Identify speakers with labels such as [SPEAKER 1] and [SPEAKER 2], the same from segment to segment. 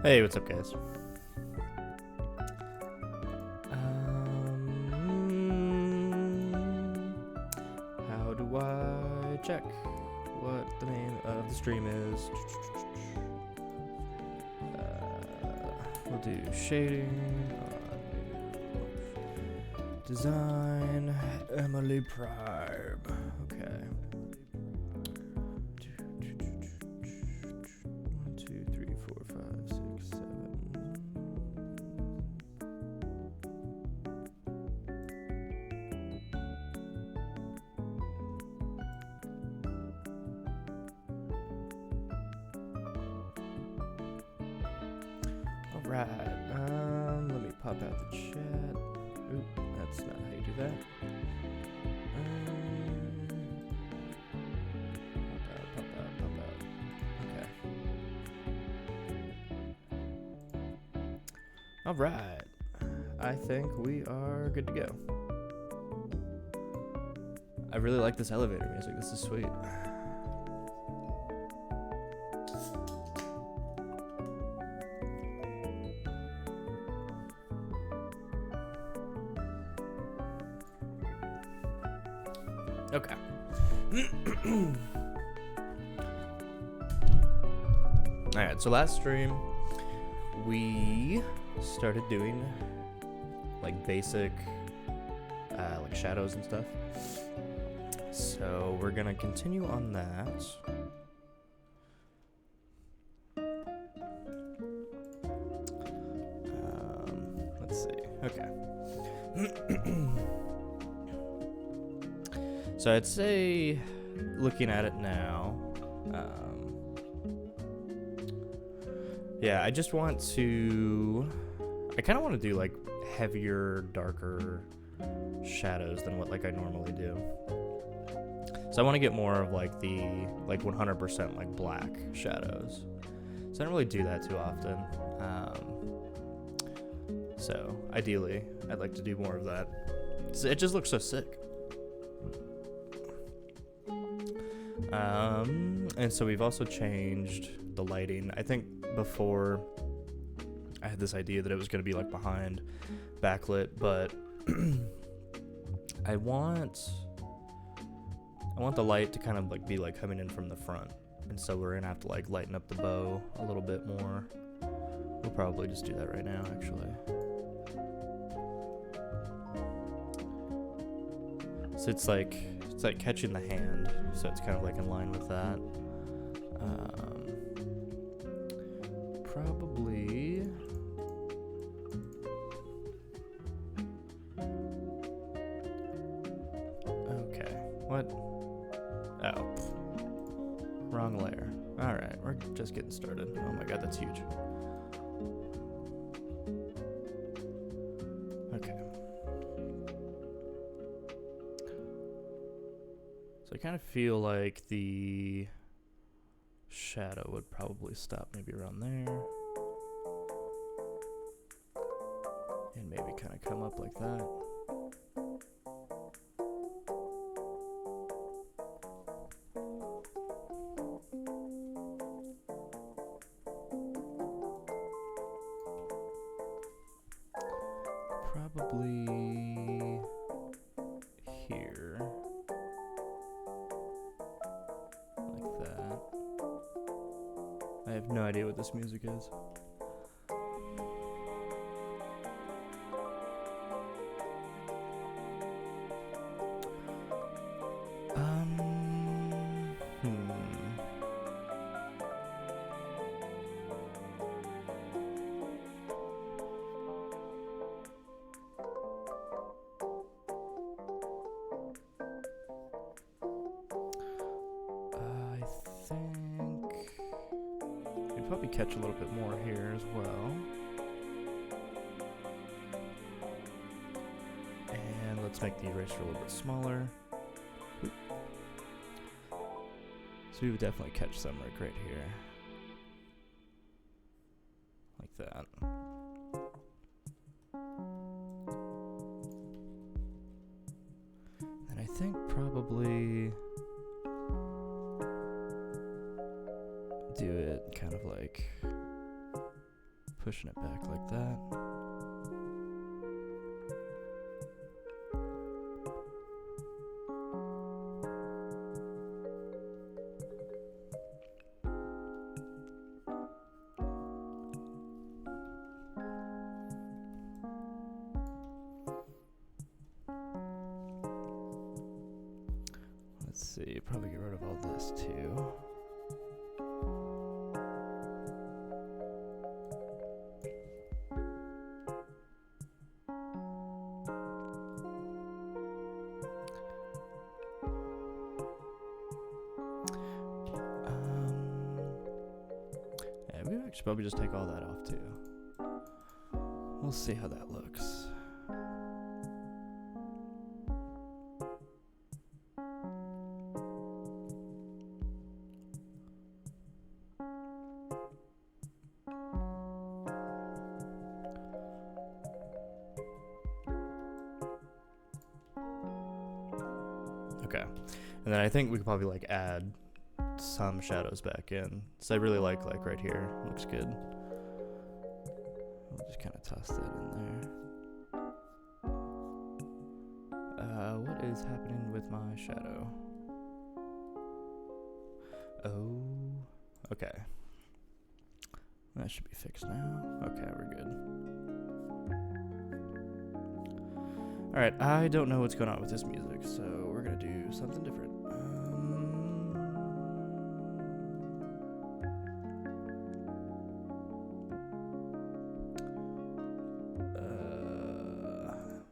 [SPEAKER 1] Hey, what's up, guys? How do I check what the name of the stream is? We'll do shading, design, Emily Prime. Okay. 1, 2, 3, 4, 5, 6, 7. Alright, let me pop out the chat. Oop, that's not how you do that. Pop out. Okay. Alright, I think we are good to go. I really like this elevator music, this is sweet. Okay. Alright, so last stream we started doing like basic like shadows and stuff. So we're gonna continue on that. Let's see. Okay. So I'd say, looking at it now, yeah, I just want to, I kind of want to do like heavier, darker shadows than what like I normally do. So I want to get more of like the, like 100% like black shadows. So I don't really do that too often. So ideally, I'd like to do more of that. So it just looks so sick. And so we've also changed the lighting. I think before I had this idea that it was going to be like behind backlit, but I want the light to kind of like be like coming in from the front. And so we're going to have to like lighten up the bow a little bit more. We'll probably just do that right now, actually. So it's like catching the hand, so it's kind of like in line with that. Probably. Okay. What? Oh. Wrong layer. Alright, we're just getting started. Oh my god, that's huge. Okay. So I kind of feel like the shadow would probably stop maybe around there. And maybe kind of come up like that. Probably here. Like that. I have no idea what this music is. I think we'd probably catch a little bit more here as well. And let's make the eraser a little bit smaller. Oop. So we would definitely catch some like right here. Like that. And I think probably do it kind of like pushing it back like that. Let's see, probably get rid of all this too. Yeah, we should probably just take all that off too. We'll see how that looks. Okay, and then I think we could probably like add some shadows back in. So I really like right here. Looks good. We'll just kind of toss that in there. What is happening with my shadow? Oh, okay. That should be fixed now. Okay, we're good. Alright, I don't know what's going on with this music, so we're gonna do something different.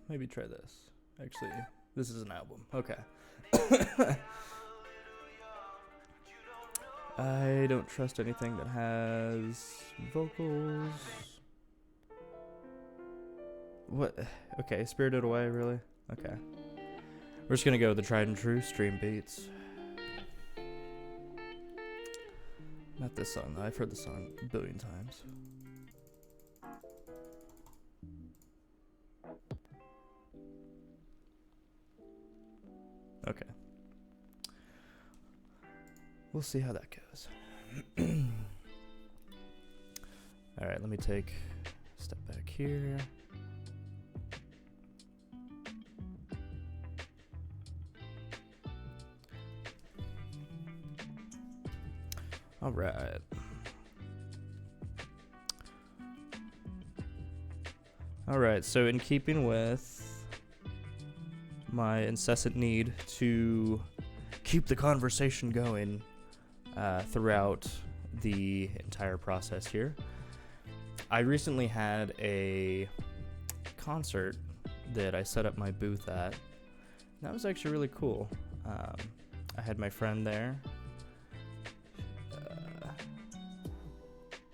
[SPEAKER 1] Maybe try this. Actually, this is an album. Okay. I don't trust anything that has vocals. What? Okay, Spirited Away, really? Okay. We're just gonna go with the tried and true Stream Beats. Not this song, though. I've heard the song a billion times. Okay. We'll see how that goes. Alright, let me take a step back here. Alright. Alright, so in keeping with my incessant need to keep the conversation going throughout the entire process here, I recently had a concert that I set up my booth at. That was actually really cool. I had my friend there,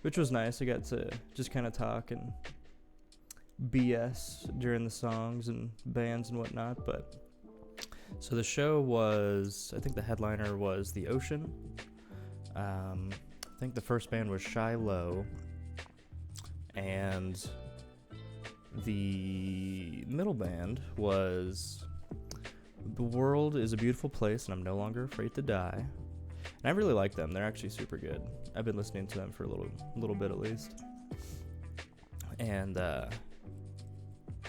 [SPEAKER 1] which was nice. I got to just kind of talk and BS during the songs and bands and whatnot. But so the show was, I think the headliner was The Ocean. I think the first band was Shiloh, and the middle band was The World is a Beautiful Place and I'm No Longer Afraid to Die. And I really like them. They're actually super good. I've been listening to them for a little bit at least. And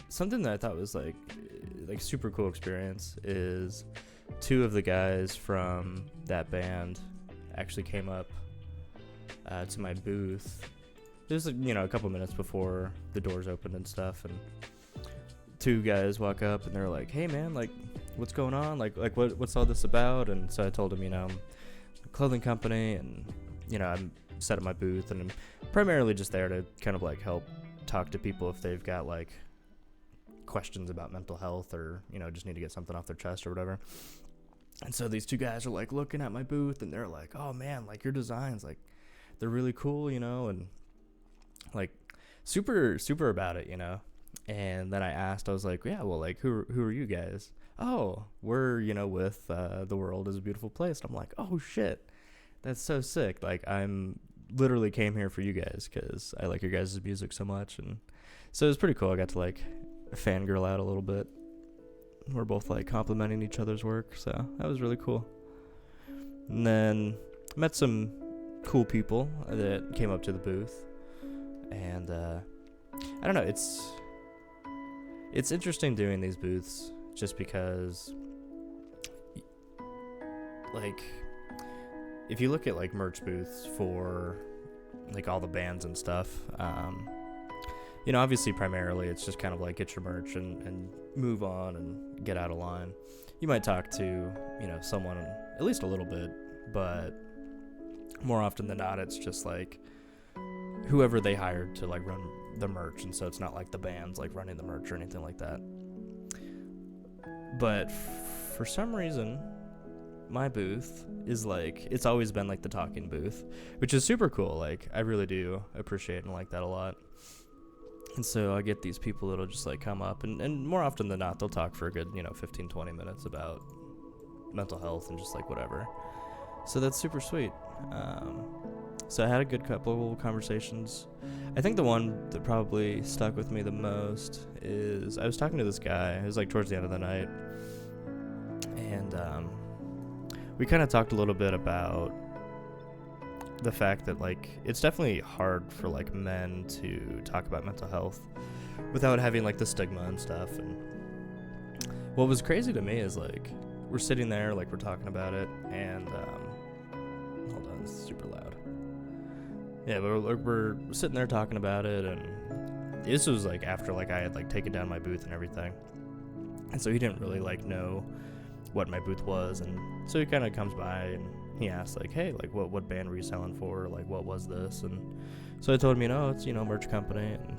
[SPEAKER 1] something that I thought was like super cool experience is two of the guys from that band actually came up to my booth. It was a couple minutes before the doors opened and stuff, and two guys walk up and they're like, "Hey man, like what's going on? Like what's all this about?" And so I told them, I'm a clothing company, and I'm set up my booth, and I'm primarily just there to kind of like help talk to people if they've got like questions about mental health, or just need to get something off their chest or whatever. And so these two guys are like looking at my booth, and they're like, "Oh man, like your designs, like they're really cool, and like super about it, And then I asked, I was like, "Yeah, well, like who are you guys?" "Oh, we're with The World is a Beautiful Place." And I'm like, "Oh shit, that's so sick! Like I'm literally came here for you guys because I like your guys' music so much." And so it was pretty cool. I got to like fangirl out a little bit. We're both like complimenting each other's work, so that was really cool. And then met some cool people that came up to the booth, And I don't know, it's interesting doing these booths just because, like, if you look at like merch booths for like all the bands and stuff, obviously primarily it's just kind of like get your merch and move on and get out of line. You might talk to, someone at least a little bit, but more often than not, it's just like whoever they hired to like run the merch. And so it's not like the band's like running the merch or anything like that. But for some reason, my booth is like, it's always been like the talking booth, which is super cool. Like, I really do appreciate and like that a lot. And so I get these people that'll just like come up and more often than not, they'll talk for a good, 15, 20 minutes about mental health and just like whatever. So that's super sweet. So I had a good couple of conversations. I think the one that probably stuck with me the most is I was talking to this guy. It was like towards the end of the night. And we kind of talked a little bit about the fact that like it's definitely hard for like men to talk about mental health without having like the stigma and stuff. And what was crazy to me is like we're sitting there, like we're talking about it, and hold on, this is super loud. Yeah, but we're sitting there talking about it, and this was like after like I had like taken down my booth and everything, and so he didn't really like know what my booth was, and so he kind of comes by and he asked like, hey, like what band were you selling for? Like, what was this? And so I told him, it's, merch company, and,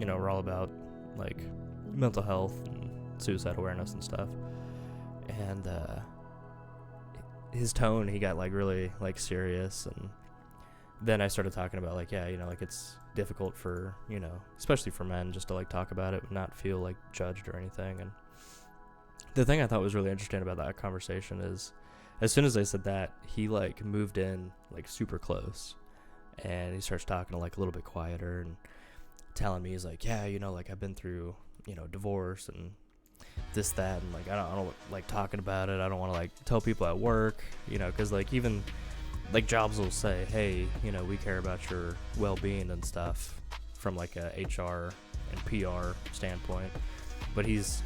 [SPEAKER 1] we're all about like mental health and suicide awareness and stuff. And his tone, he got like really like serious. And then I started talking about like, yeah, like it's difficult for, especially for men just to like talk about it and not feel like judged or anything. And the thing I thought was really interesting about that conversation is as soon as I said that, he like moved in like super close, and he starts talking like a little bit quieter and telling me, he's like, yeah, like I've been through, divorce and this, that, and like I don't like talking about it. I don't want to like tell people at work, because like even like jobs will say, hey, we care about your well-being and stuff from like a HR and PR standpoint. But he's,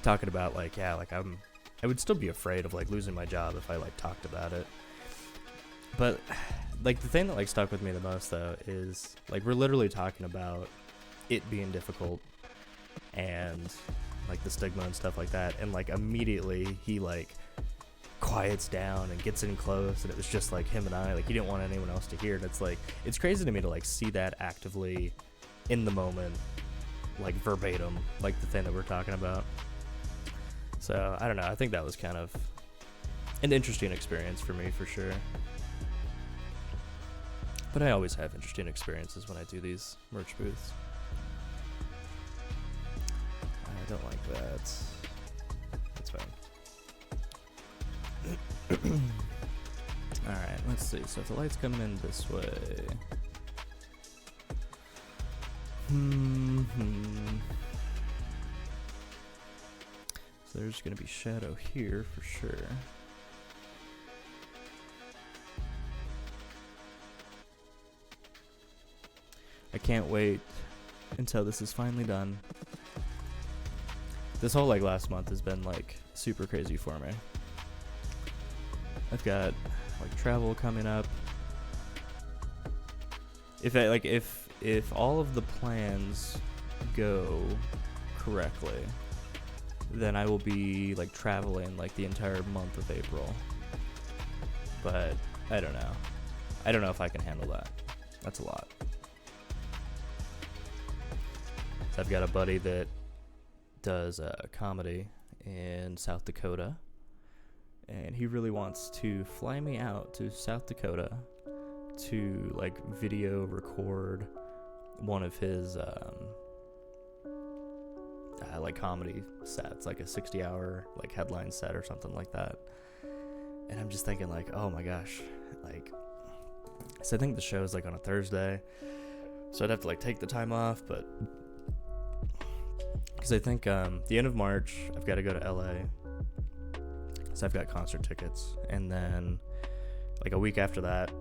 [SPEAKER 1] talking about like, yeah, like I would still be afraid of like losing my job if I like talked about it. But like the thing that like stuck with me the most though is like we're literally talking about it being difficult and like the stigma and stuff like that, and like immediately he like quiets down and gets in close, and it was just like him and I, like he didn't want anyone else to hear. And it's like it's crazy to me to like see that actively in the moment, like verbatim, like the thing that we're talking about. So, I don't know, I think that was kind of an interesting experience for me, for sure. But I always have interesting experiences when I do these merch booths. I don't like that. That's fine. Alright, let's see. So, if the light's coming in this way... So there's going to be shadow here for sure. I can't wait until this is finally done. This whole like last month has been like super crazy for me. I've got like travel coming up. If all of the plans go correctly, then I will be like traveling like the entire month of April. But I don't know. I don't know if I can handle that. That's a lot. So I've got a buddy that does comedy in South Dakota, and he really wants to fly me out to South Dakota to like video record one of his like comedy sets, like a 60-hour like headline set or something like that. And I'm just thinking like, oh my gosh, like, so I think the show is like on a Thursday, so I'd have to like take the time off, but because I think the end of March I've got to go to LA, so I've got concert tickets, and then like a week after that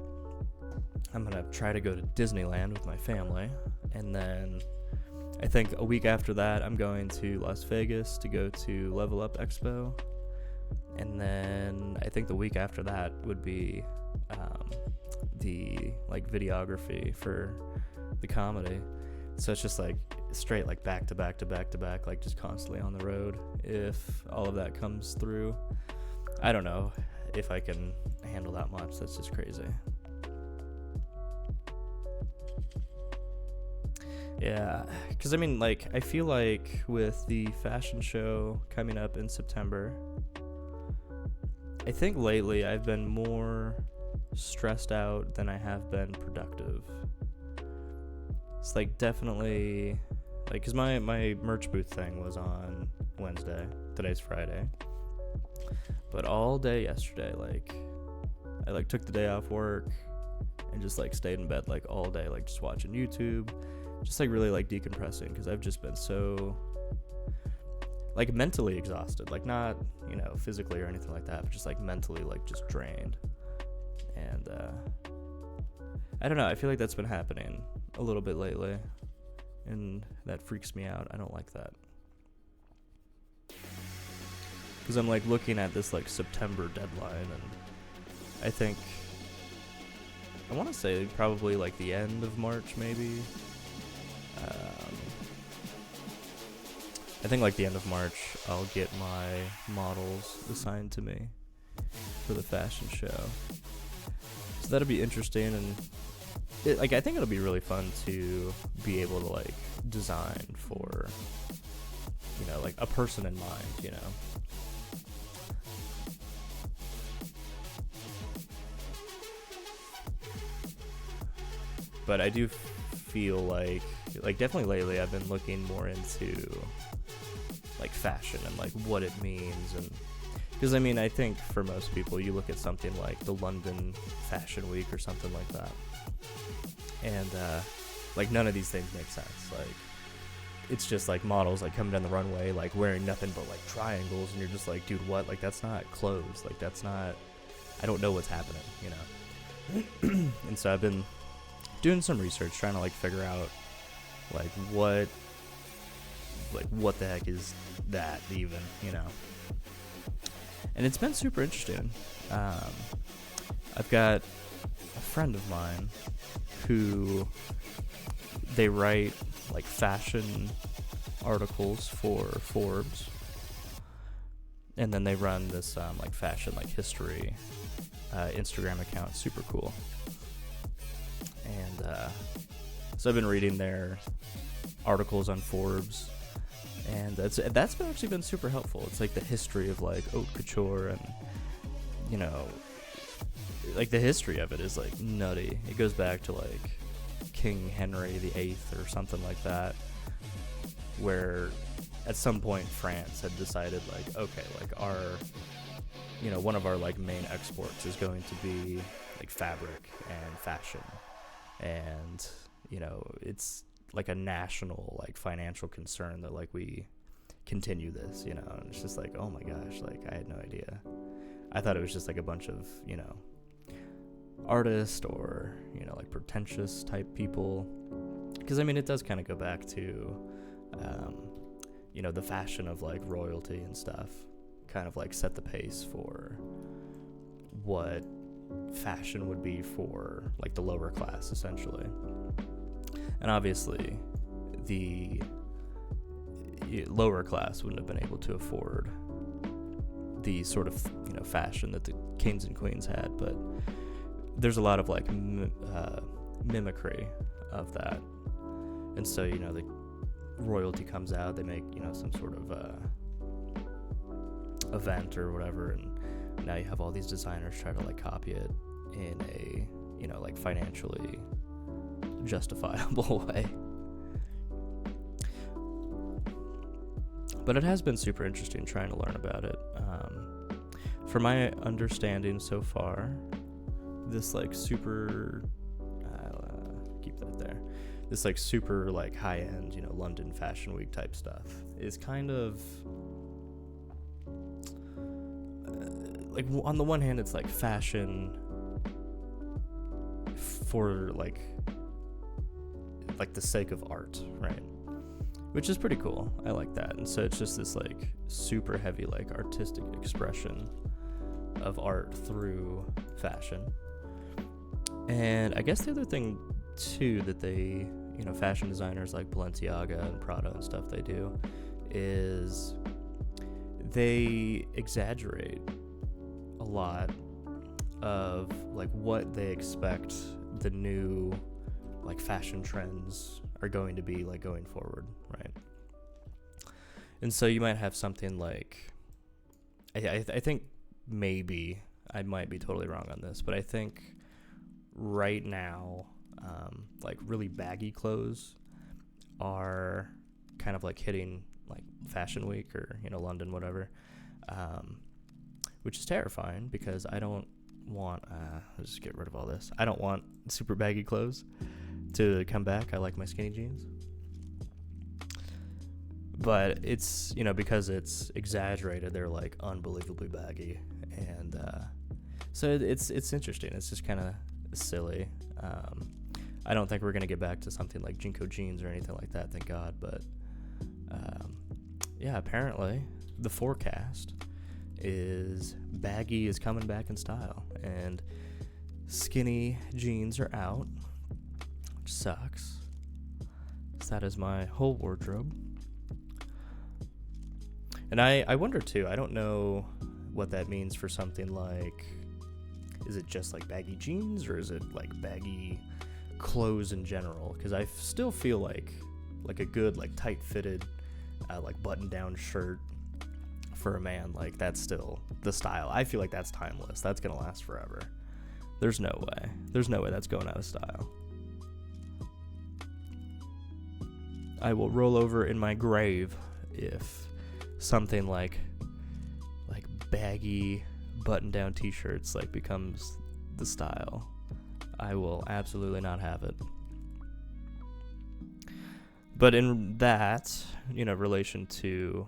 [SPEAKER 1] I'm gonna try to go to Disneyland with my family, and then I think a week after that I'm going to Las Vegas to go to Level Up Expo, and then I think the week after that would be the like videography for the comedy. So it's just like straight like back to back to back to back, like just constantly on the road. If all of that comes through, I don't know if I can handle that much. That's just crazy. Yeah, because I mean, like, I feel like with the fashion show coming up in September, I think lately I've been more stressed out than I have been productive. It's like definitely, like, because my merch booth thing was on Wednesday. Today's Friday. But all day yesterday, like, I like took the day off work and just like stayed in bed like all day, like just watching YouTube, just like really like decompressing, because I've just been so like mentally exhausted, like not, you know, physically or anything like that, but just like mentally like just drained. And I don't know, I feel like that's been happening a little bit lately, and that freaks me out. I don't like that, because I'm like looking at this like September deadline, and I think I want to say probably like the end of March, maybe. I think like the end of March I'll get my models assigned to me for the fashion show, so that'll be interesting. And like I think it'll be really fun to be able to like design for, you know, like a person in mind, you know. But I do feel like definitely lately I've been looking more into like fashion and like what it means. And because I mean, I think for most people, you look at something like the London Fashion Week or something like that, and like none of these things make sense. Like it's just like models like coming down the runway like wearing nothing but like triangles, and you're just like, dude, what? Like that's not clothes. Like that's not, I don't know what's happening, you know. And so I've been doing some research trying to like figure out like what the heck is that even, you know. And it's been super interesting. I've got a friend of mine who they write like fashion articles for Forbes, and then they run this like fashion like history Instagram account. Super cool. And so I've been reading their articles on Forbes, and that's been actually been super helpful. It's like the history of like haute couture, and you know, like the history of it is like nutty. It goes back to like King Henry VIII or something like that, where at some point France had decided like, okay, like our, you know, one of our like main exports is going to be like fabric and fashion, and you know, it's like a national like financial concern that like we continue this, you know. And it's just like, oh my gosh, like I had no idea. I thought it was just like a bunch of, you know, artists or, you know, like pretentious type people, because I mean it does kind of go back to you know, the fashion of like royalty and stuff kind of like set the pace for what fashion would be for like the lower class essentially. And obviously the lower class wouldn't have been able to afford the sort of, you know, fashion that the kings and queens had, but there's a lot of like mimicry of that. And so, you know, the royalty comes out, they make, you know, some sort of event or whatever, and now you have all these designers try to like copy it in a, you know, like financially justifiable way. But it has been super interesting trying to learn about it. From my understanding so far, this like super keep that there, this like super like high-end, you know, London Fashion Week type stuff is kind of like, on the one hand it's like fashion for like the sake of art, right? Which is pretty cool. I like that. And so it's just this like super heavy like artistic expression of art through fashion. And I guess the other thing too that they, fashion designers like Balenciaga and Prada and stuff, they do is they exaggerate a lot of like what they expect the new like fashion trends are going to be like going forward, right? And so you might have something like I think maybe I might be totally wrong on this, but I think right now like really baggy clothes are kind of like hitting like Fashion Week or London, whatever, which is terrifying because I don't want let's just get rid of all this. I don't want super baggy clothes to come back. I like my skinny jeans, but it's because it's exaggerated, they're like unbelievably baggy, and so it's interesting. It's just kind of silly. I don't think we're gonna get back to something like Jinko jeans or anything like that, thank God, but yeah, apparently the forecast is baggy is coming back in style and skinny jeans are out, which sucks. So that is my whole wardrobe. And I wonder too, I don't know what that means for something like, is it just like baggy jeans or is it like baggy clothes in general? Because I still feel like a good like tight fitted like button down shirt for a man, like that's still the style. I feel like that's timeless. That's gonna last forever. There's no way that's going out of style. I will roll over in my grave if something like baggy button down t-shirts like becomes the style. I will absolutely not have it. But in that, relation to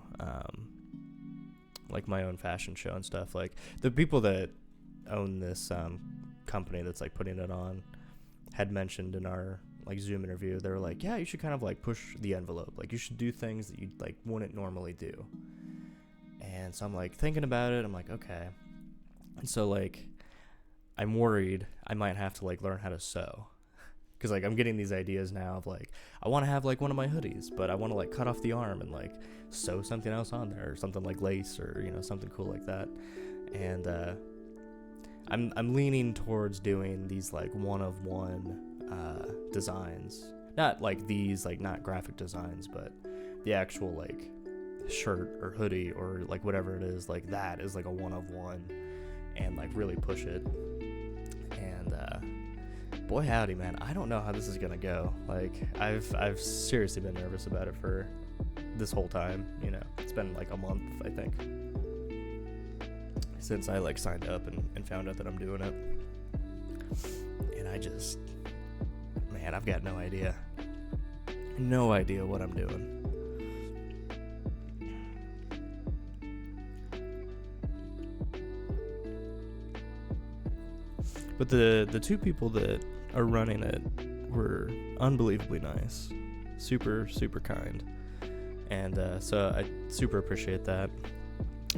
[SPEAKER 1] like my own fashion show and stuff, like the people that own this company that's like putting it on had mentioned in our like Zoom interview, they were like, yeah, you should kind of like push the envelope, like you should do things that you like wouldn't normally do. And so I'm like thinking about it, I'm like, okay. And so like I'm worried I might have to like learn how to sew, because like I'm getting these ideas now of like I want to have like one of my hoodies, but I want to like cut off the arm and like sew something else on there, or something like lace, or something cool like that. And I'm leaning towards doing these like one of one designs, not like these like not graphic designs, but the actual like shirt or hoodie or like whatever it is, like that is like a one of one, and like really push it. And boy howdy, man, I don't know how this is gonna go. Like I've seriously been nervous about it for this whole time. It's been like a month, I think, since I like signed up and found out that I'm doing it. And I've got no idea what I'm doing. But the two people that are running it were unbelievably nice, super, super kind. And so I super appreciate that.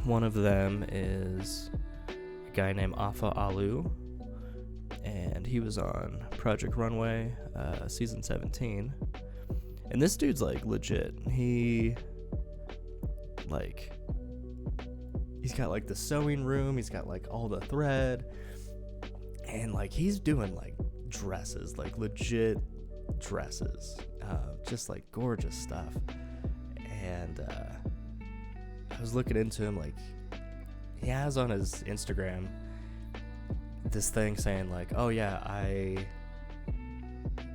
[SPEAKER 1] One of them is a guy named Afa Alu, and he was on Project Runway season 17. And this dude's like legit. He's got like the sewing room, he's got like all the thread, and like he's doing like dresses, like legit dresses, just like gorgeous stuff. And I was looking into him, like he has on his Instagram this thing saying like, oh yeah,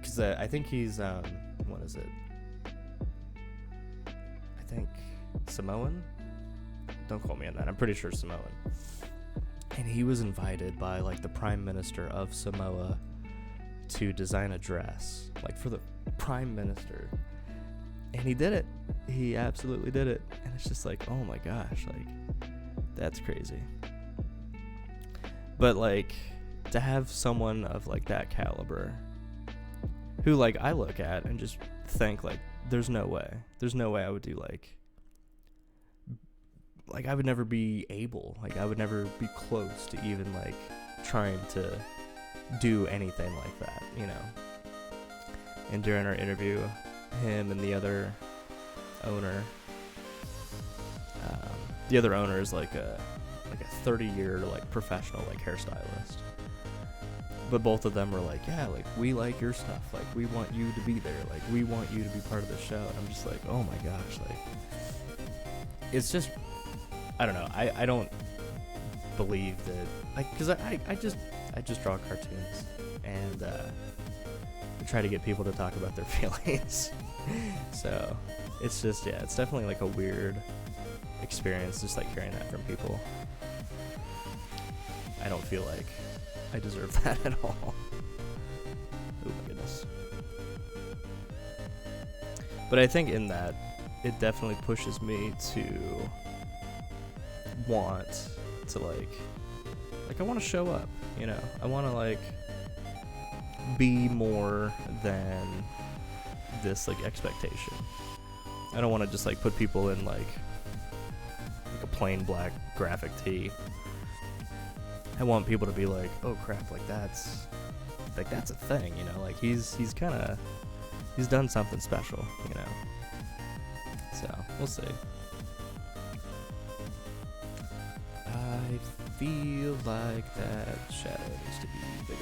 [SPEAKER 1] because I think he's what is it, I think Samoan, don't quote me on that, I'm pretty sure Samoan. And he was invited by like the Prime Minister of Samoa to design a dress, like for the Prime Minister. And he did it. He absolutely did it. And it's just like, oh my gosh, like that's crazy. But like to have someone of like that caliber who like I look at and just think like there's no way I would do like I would never be able, like I would never be close to even like trying to do anything like that, you know. And during our interview, him and the other owner is like a 30-year like professional like hairstylist. But both of them were like, yeah, like we like your stuff, like we want you to be there, like we want you to be part of the show. And I'm just like, oh my gosh, like it's just, I don't know, I don't believe that, like, because I just draw cartoons and I try to get people to talk about their feelings. So it's just, yeah, it's definitely like a weird experience just like hearing that from people. I don't feel like I deserve that at all. Oh my goodness. But I think in that, it definitely pushes me to want to like I want to show up, you know. I want to like be more than this like expectation. I don't want to just like put people in like a plain black graphic tee. I want people to be like, oh crap, like that's a thing, you know, like he's done something special, you know. So we'll see. I feel like that shadow needs to be bigger.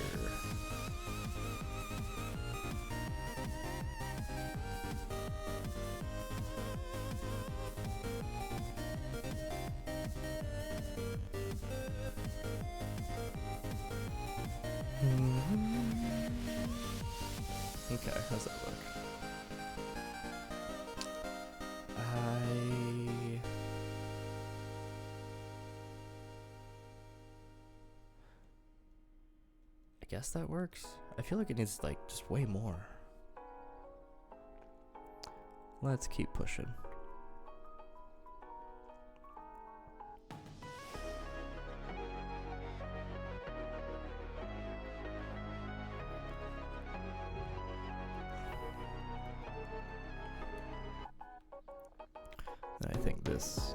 [SPEAKER 1] Okay, how's that look? I guess that works. I feel like it needs like just way more. Let's keep pushing. I think this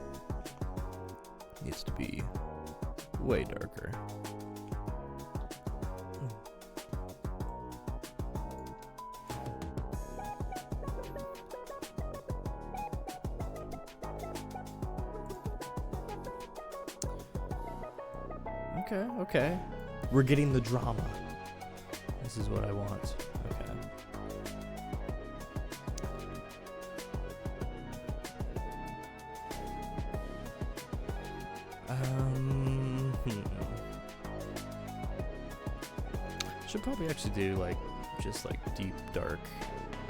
[SPEAKER 1] needs to be way darker. Okay. We're getting the drama. This is what I want. Okay. Should probably actually do like just like deep dark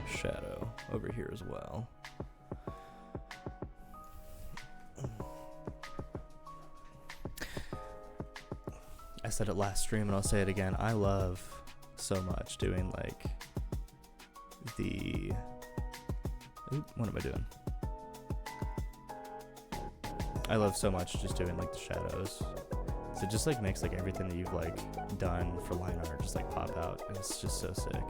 [SPEAKER 1] shadow over here as well. I said it last stream and I'll say it again. I love so much doing like the what am I doing? I love so much just doing like the shadows. So it just like makes like everything that you've like done for line art just like pop out. And it's just so sick.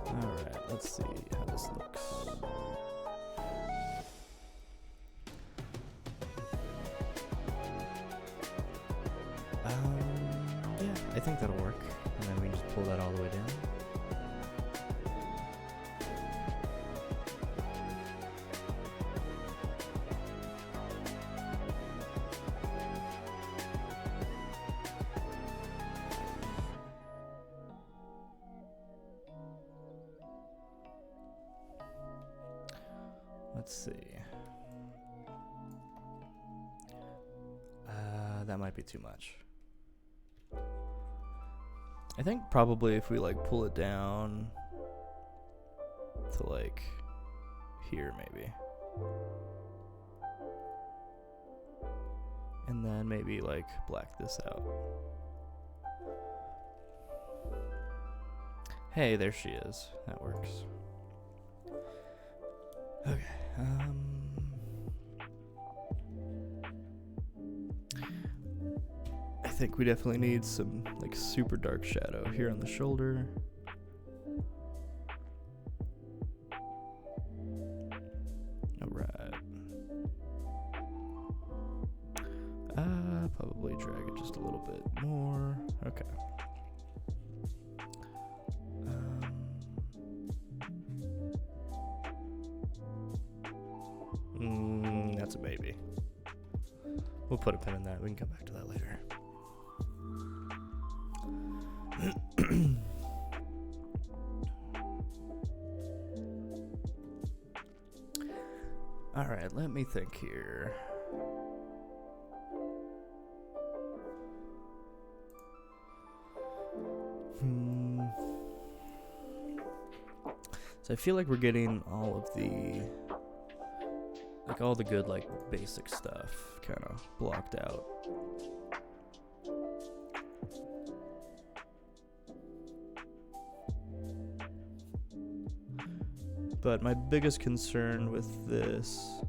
[SPEAKER 1] Alright, let's see how this looks. Yeah, I think that'll work. And then we can just pull that all the way down. Let's see. That might be too much. I think probably if we like pull it down to like here maybe. And then maybe like black this out. Hey, there she is. That works. Okay. think we definitely need some like super dark shadow here on the shoulder. Alright. Probably drag it just a little bit more. Okay. That's a maybe. We'll put a pin in that. We can come back to that later. All right, let me think here. So I feel like we're getting all of the, like all the good like basic stuff kind of blocked out. But my biggest concern with this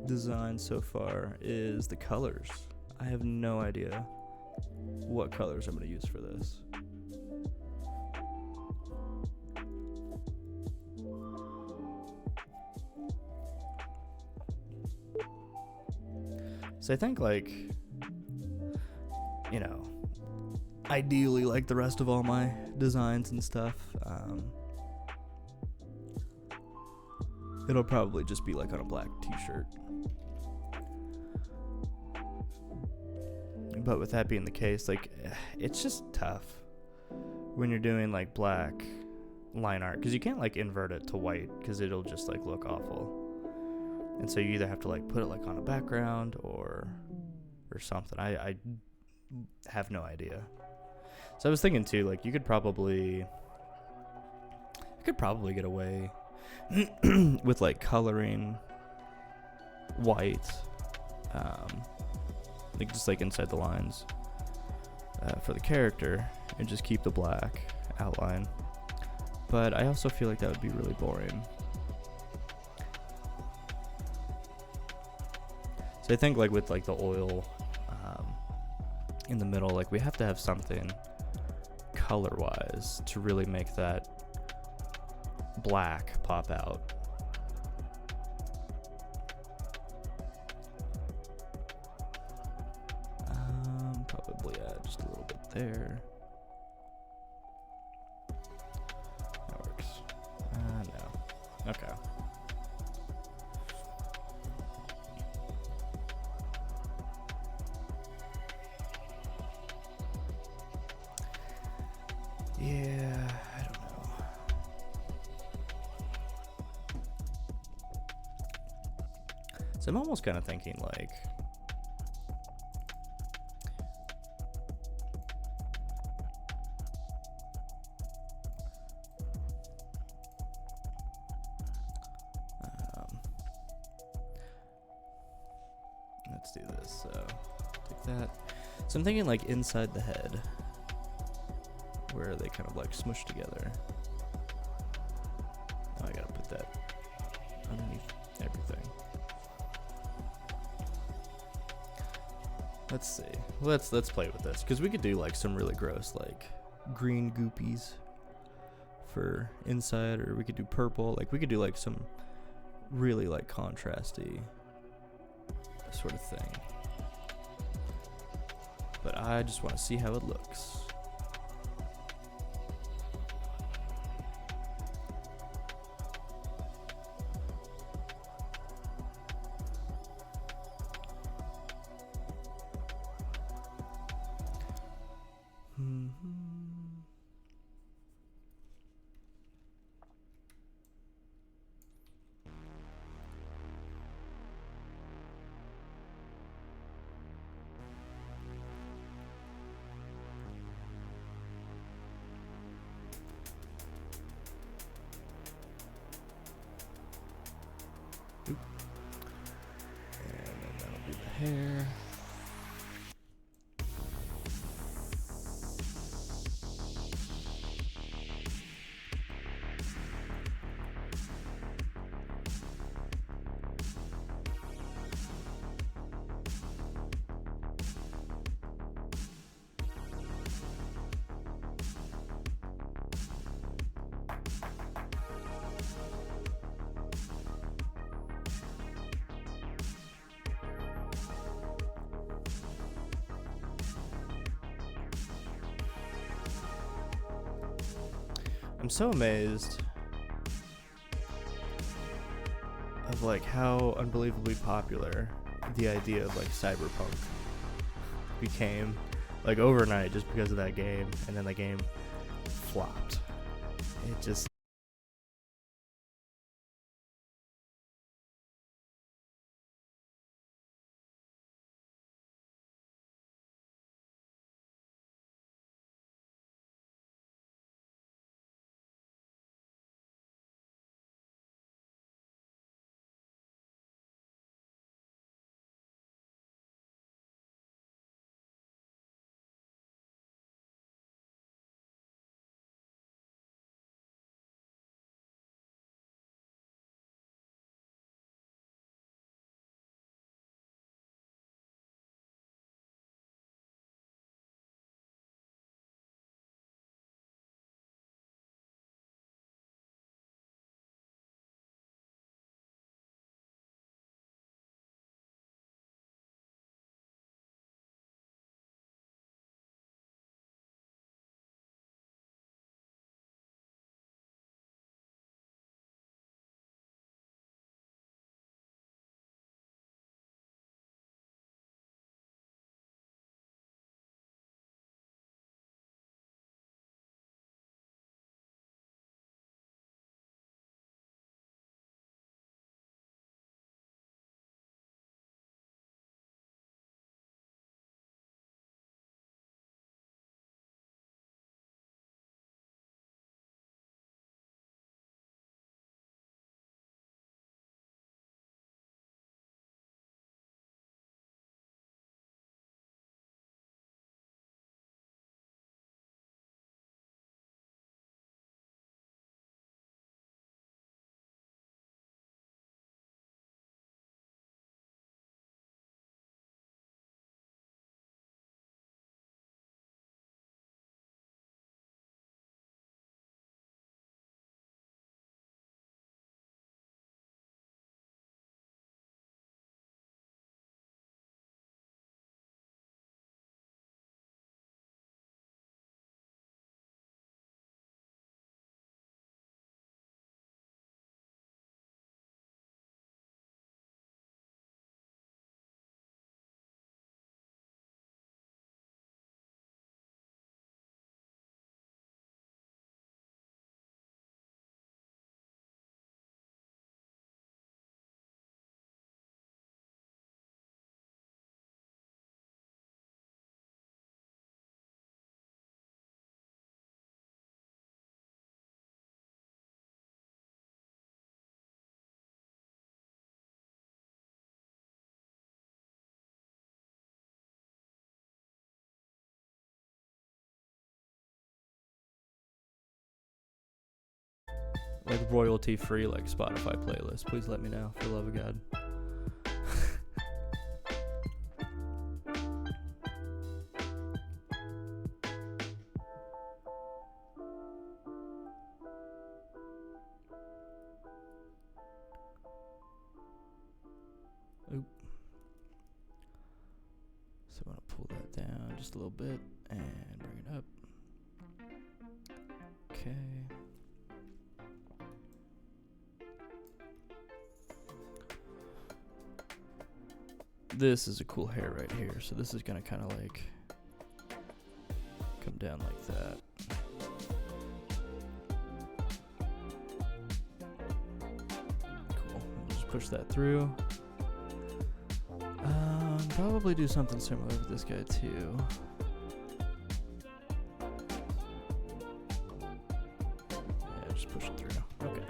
[SPEAKER 1] design so far is the colors. I have no idea what colors I'm going to use for this. So I think, like, you know, ideally like the rest of all my designs and stuff, it'll probably just be like on a black t-shirt. But with that being the case, like, it's just tough when you're doing like black line art, because you can't like invert it to white because it'll just like look awful. And so you either have to like put it like on a background or something. I have no idea. So I was thinking too, like you could probably get away with like coloring white, like just like inside the lines for the character, and just keep the black outline. But I also feel like that would be really boring. So I think like with like the oil in the middle, like we have to have something color-wise to really make that black pop out. Probably add just a little bit there. That works. No. Okay. Yeah, I don't know. So I'm almost kind of thinking like, let's do this. So take that. So I'm thinking like inside the head, where they kind of like smush together. Oh, I gotta put that underneath everything. Let's see. Let's play with this, because we could do like some really gross like green goopies for inside, or we could do purple. Like we could do like some really like contrasty sort of thing. But I just want to see how it looks. Oop. And then that'll be the hair. I'm so amazed of like how unbelievably popular the idea of like cyberpunk became, like overnight, just because of that game, and then the game flopped. It just like royalty free, like Spotify playlist. Please let me know, for the love of God. Oop. So I'm gonna pull that down just a little bit and bring it up. Okay. This is a cool hair right here, so this is gonna kind of like come down like that. Cool. Just push that through. Probably do something similar with this guy too. Yeah, just push it through. Okay.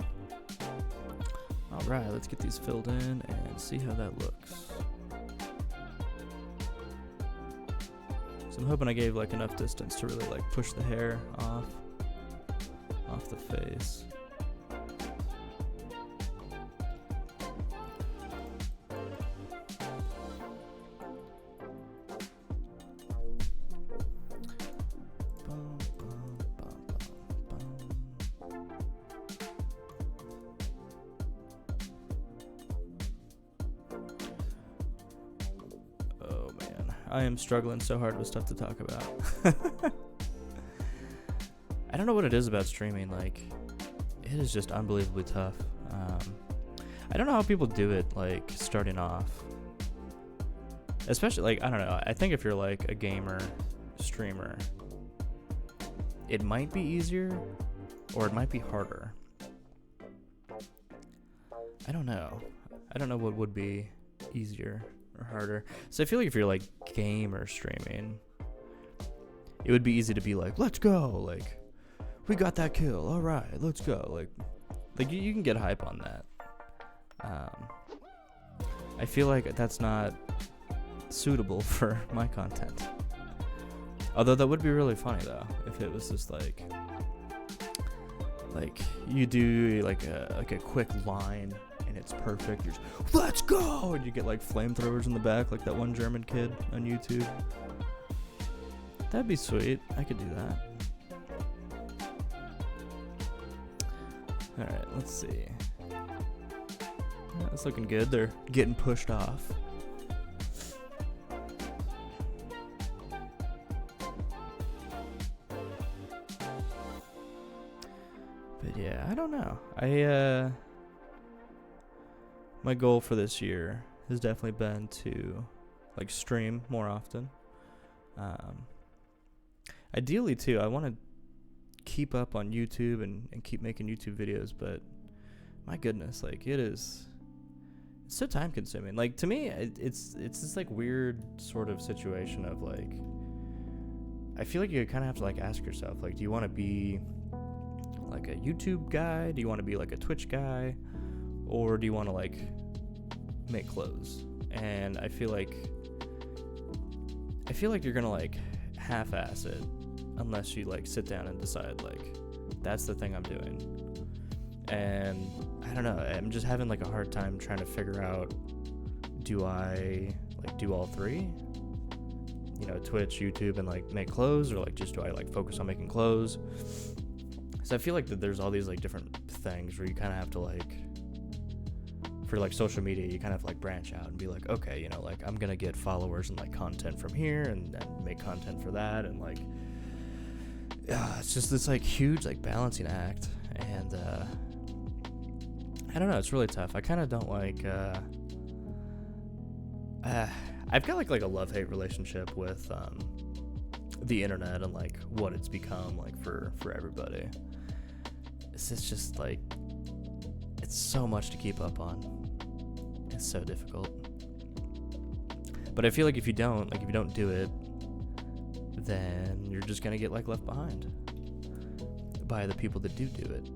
[SPEAKER 1] Alright, let's get these filled in and see how that looks. So I'm hoping I gave like enough distance to really like push the hair off the face. I am struggling so hard with stuff to talk about. I don't know what it is about streaming. Like, it is just unbelievably tough. I don't know how people do it, like, starting off. Especially, like, I don't know. I think if you're, like, a gamer streamer, it might be easier or it might be harder. I don't know. I don't know what would be easier or harder. So I feel like if you're, like, gamer streaming, it would be easy to be like, let's go. Like, we got that kill. All right, let's go. Like you can get hype on that. I feel like that's not suitable for my content. Although that would be really funny though, if it was just like you do like a quick line and it's perfect. You're just, let's go, and you get like flamethrowers in the back, like that one German kid on YouTube. That'd be sweet. I could do that. All right, let's see. That's looking good. They're getting pushed off. But yeah, I don't know. My goal for this year has definitely been to like stream more often. Ideally too, I want to keep up on YouTube and keep making YouTube videos, but my goodness, like it's so time consuming. Like to me, it's this like weird sort of situation of like, I feel like you kind of have to like ask yourself, like, do you want to be like a YouTube guy? Do you want to be like a Twitch guy? Or do you want to like make clothes? And I feel like you're gonna like half-ass it unless you like sit down and decide like that's the thing I'm doing. And I don't know, I'm just having like a hard time trying to figure out, do I like do all three? You know, Twitch, YouTube, and like make clothes, or like just do I like focus on making clothes? So I feel like that there's all these like different things where you kind of have to like, for like social media, you kind of like branch out and be like, okay, you know, like I'm gonna get followers and like content from here and make content for that, and like it's just this like huge like balancing act. And I don't know, it's really tough. I kind of don't like I've got like a love-hate relationship with the internet and like what it's become like for everybody. It's just like, it's so much to keep up on. It's so difficult. But I feel like if you don't do it, then you're just gonna get like left behind by the people that do it.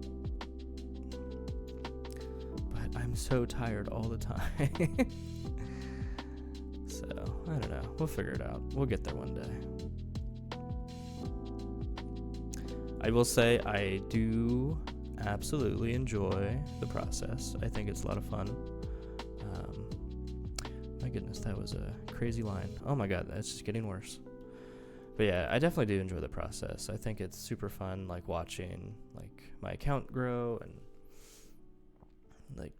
[SPEAKER 1] But I'm so tired all the time. So I don't know, we'll figure it out. We'll get there one day. I will say I do absolutely enjoy the process. I think it's a lot of fun. My goodness, that was a crazy line. Oh my god, that's just getting worse. But yeah, I definitely do enjoy the process. I think it's super fun, like watching like my account grow and like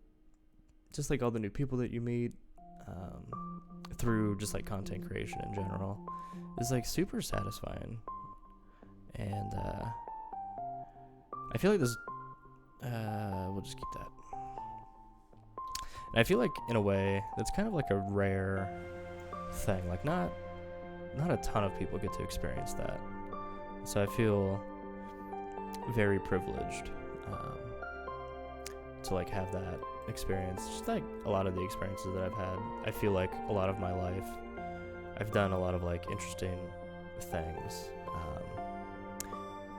[SPEAKER 1] just like all the new people that you meet through just like content creation in general is like super satisfying. And I feel like this we'll just keep that. And I feel like in a way that's kind of like a rare thing. Like not a ton of people get to experience that. So I feel very privileged to like have that experience. Just like a lot of the experiences that I've had, I feel like a lot of my life I've done a lot of like interesting things,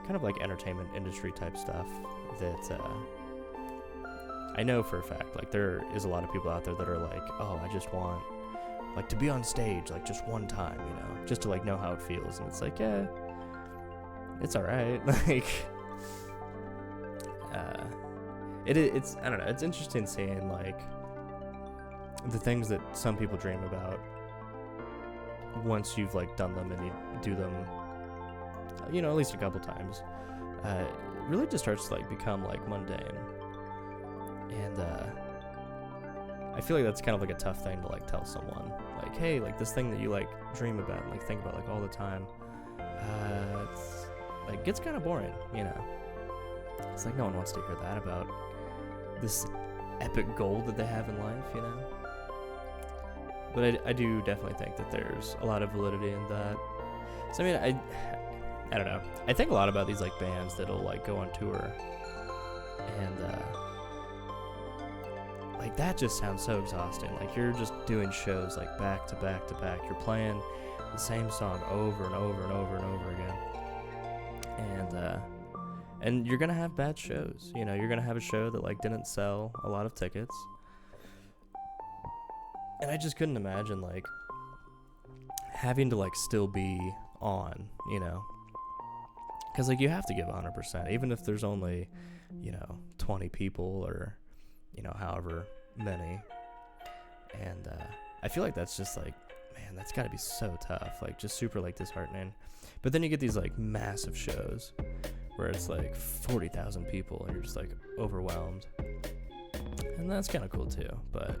[SPEAKER 1] kind of like entertainment industry type stuff that I know for a fact, like there is a lot of people out there that are like, oh, I just want like to be on stage like just one time, you know, just to like know how it feels. And it's like, yeah, it's all right. Like it's I don't know, it's interesting seeing like the things that some people dream about once you've like done them and you do them, you know, at least a couple times. It really just starts to like become like mundane. And I feel like that's kind of like a tough thing to like tell someone, like, hey, like this thing that you like dream about and like think about like all the time, like gets kind of boring, you know. It's like no one wants to hear that about this epic goal that they have in life, you know. But I do definitely think that there's a lot of validity in that. So I mean, I don't know. I think a lot about these like bands that'll like go on tour, and like that just sounds so exhausting. Like you're just doing shows like back to back to back. You're playing the same song over and over and over and over again, and you're gonna have bad shows. You know, you're gonna have a show that like didn't sell a lot of tickets, and I just couldn't imagine like having to like still be on, you know, because like you have to give 100%, even if there's only, you know, 20 people or, you know, however many. And I feel like that's just like, man, that's got to be so tough, like just super like disheartening. But then you get these like massive shows where it's like 40,000 people and you're just like overwhelmed, and that's kind of cool too. But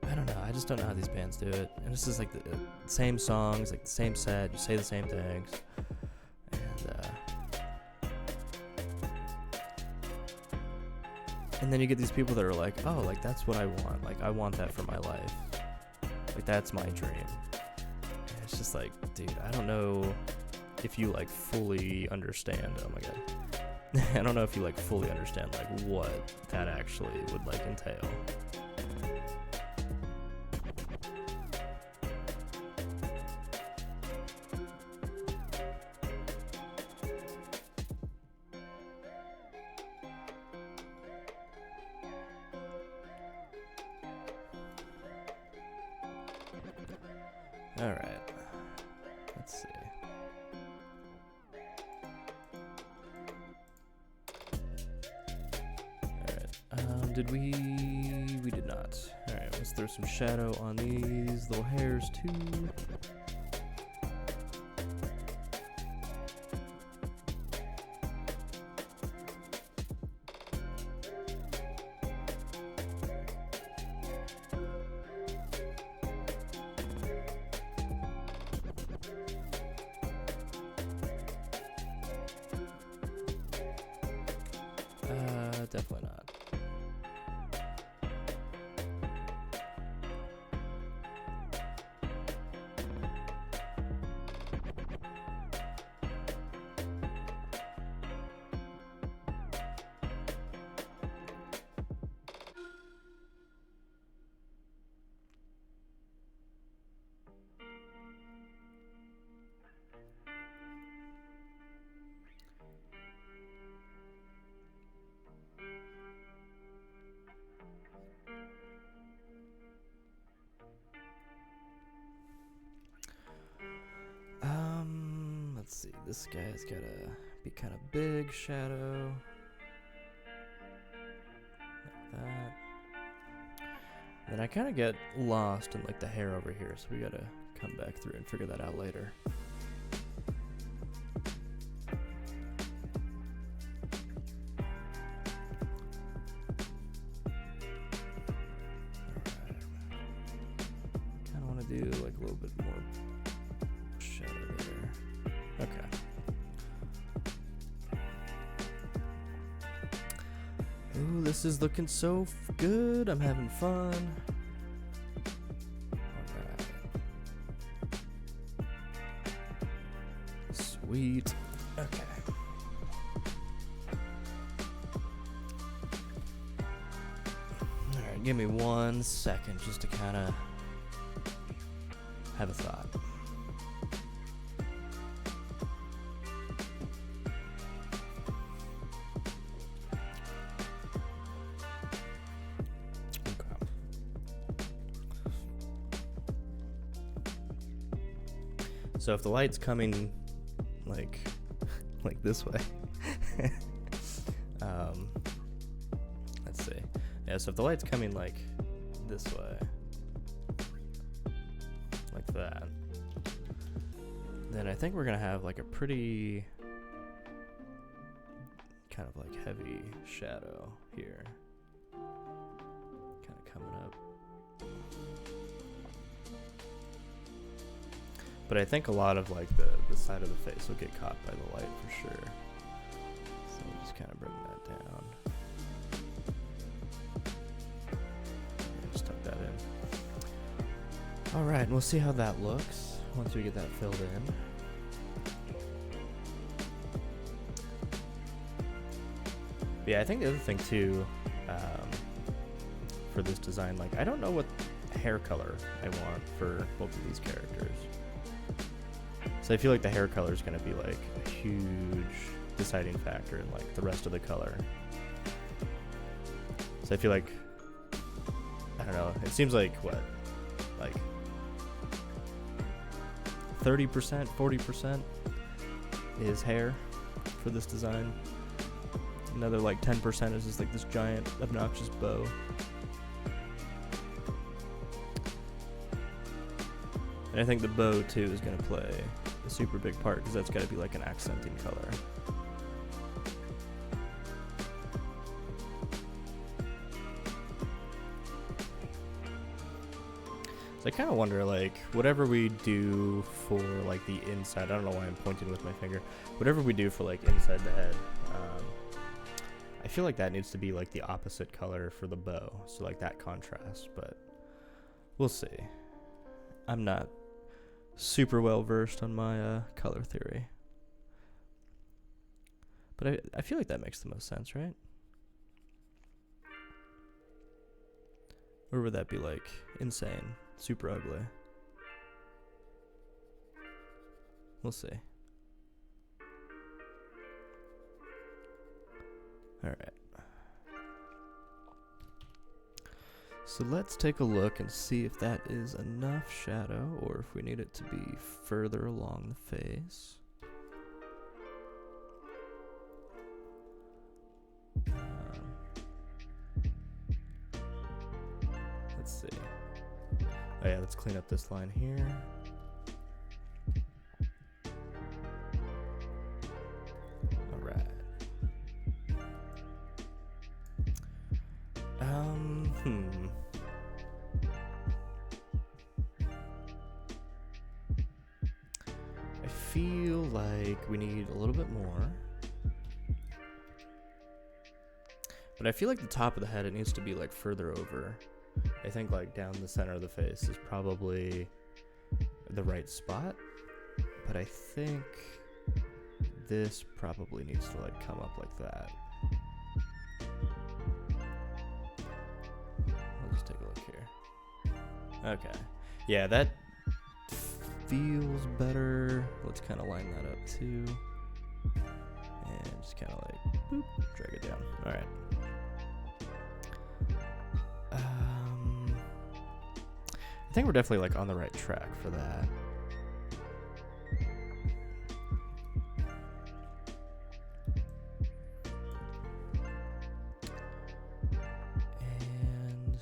[SPEAKER 1] I don't know, I just don't know how these bands do it. And this is like the same songs, like the same set, you say the same things, and then you get these people that are like, oh, like that's what I want, like I want that for my life, like that's my dream. And it's just like, dude, I don't know if you like fully understand, oh my god, I don't know if you like fully understand like what that actually would like entail. All right, let's see. All right, did we did not. All right, let's throw some shadow on these little hairs too. Definitely not. Let's see, this guy's gotta be kind of big shadow. Like that. Then I kind of get lost in like the hair over here, so we gotta come back through and figure that out later. Kind of want to do like a little bit more shadow there. Okay. Ooh, this is looking so good. I'm having fun. Alright. Sweet. Okay. Alright, give me 1 second just to kind of have a thought. So if the light's coming like this way, let's see. Yeah, so if the light's coming like this way, like that, then I think we're gonna have like a pretty kind of like heavy shadow here, kind of coming up. But I think a lot of like the side of the face will get caught by the light for sure. So we'll just kind of bring that down. And just tuck that in. All right, and we'll see how that looks once we get that filled in. But yeah, I think the other thing too, for this design, like I don't know what hair color I want for both of these characters. So I feel like the hair color is going to be like a huge deciding factor in like the rest of the color. So I feel like, I don't know, it seems like what, like 30%, 40% is hair for this design. Another like 10% is just like this giant obnoxious bow. And I think the bow too is going to play a super big part because that's got to be like an accenting color. So I kind of wonder, like, whatever we do for like the inside, I don't know why I'm pointing with my finger, whatever we do for like inside the head, I feel like that needs to be like the opposite color for the bow, so like that contrast, but we'll see. I'm not super well versed on my color theory, but I feel like that makes the most sense, right? Or would that be like insane, super ugly? We'll see. Alright. So let's take a look and see if that is enough shadow or if we need it to be further along the face. Let's see. Oh yeah, let's clean up this line here. Alright. I feel like we need a little bit more. But I feel like the top of the head, it needs to be like further over. I think like down the center of the face is probably the right spot. But I think this probably needs to like come up like that. I'll just take a look here. Okay. Yeah, that feels better. Let's kind of line that up too. And just kind of like, boop, drag it down. All right. I think we're definitely like on the right track for that. And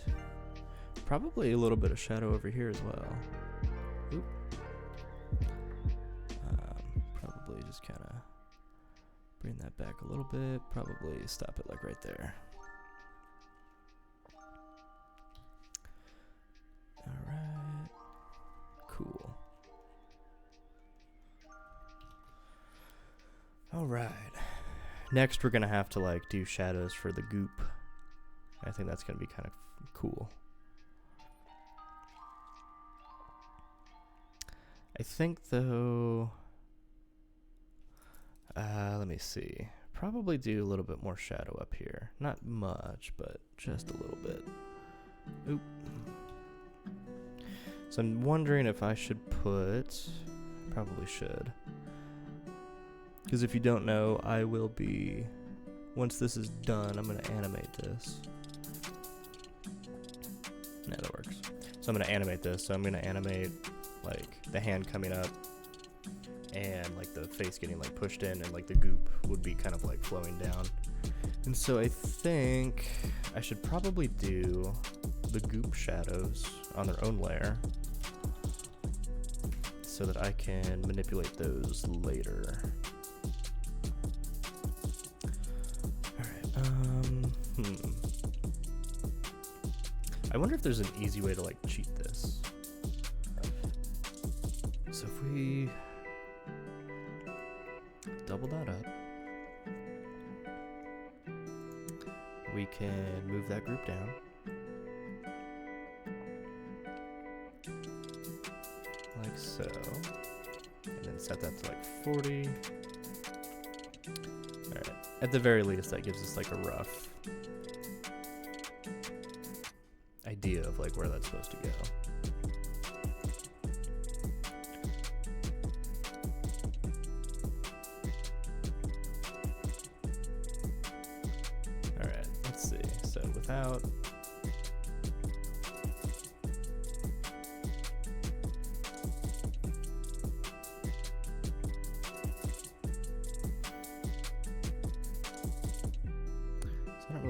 [SPEAKER 1] probably a little bit of shadow over here as well. Oop. Probably just kind of bring that back a little bit. Probably stop it like right there. Alright. Cool. Alright. Next we're gonna have to like do shadows for the goop. I think that's gonna be kind of cool. I think though, let me see. Probably do a little bit more shadow up here. Not much, but just a little bit. Oop. So I'm wondering if I should put, probably should. Because if you don't know, I will be, once this is done, I'm going to animate this. No, that works. So I'm going to animate this. So I'm going to animate like the hand coming up and like the face getting like pushed in and like the goop would be kind of like flowing down. And so I think I should probably do the goop shadows on their own layer so that I can manipulate those later. Alright, I wonder if there's an easy way to like cheat this. so if we double that up, we can move that group down. Like so. And then set that to like 40. Alright. At the very least, that gives us like a rough idea of like where that's supposed to go. Alright, let's see. So without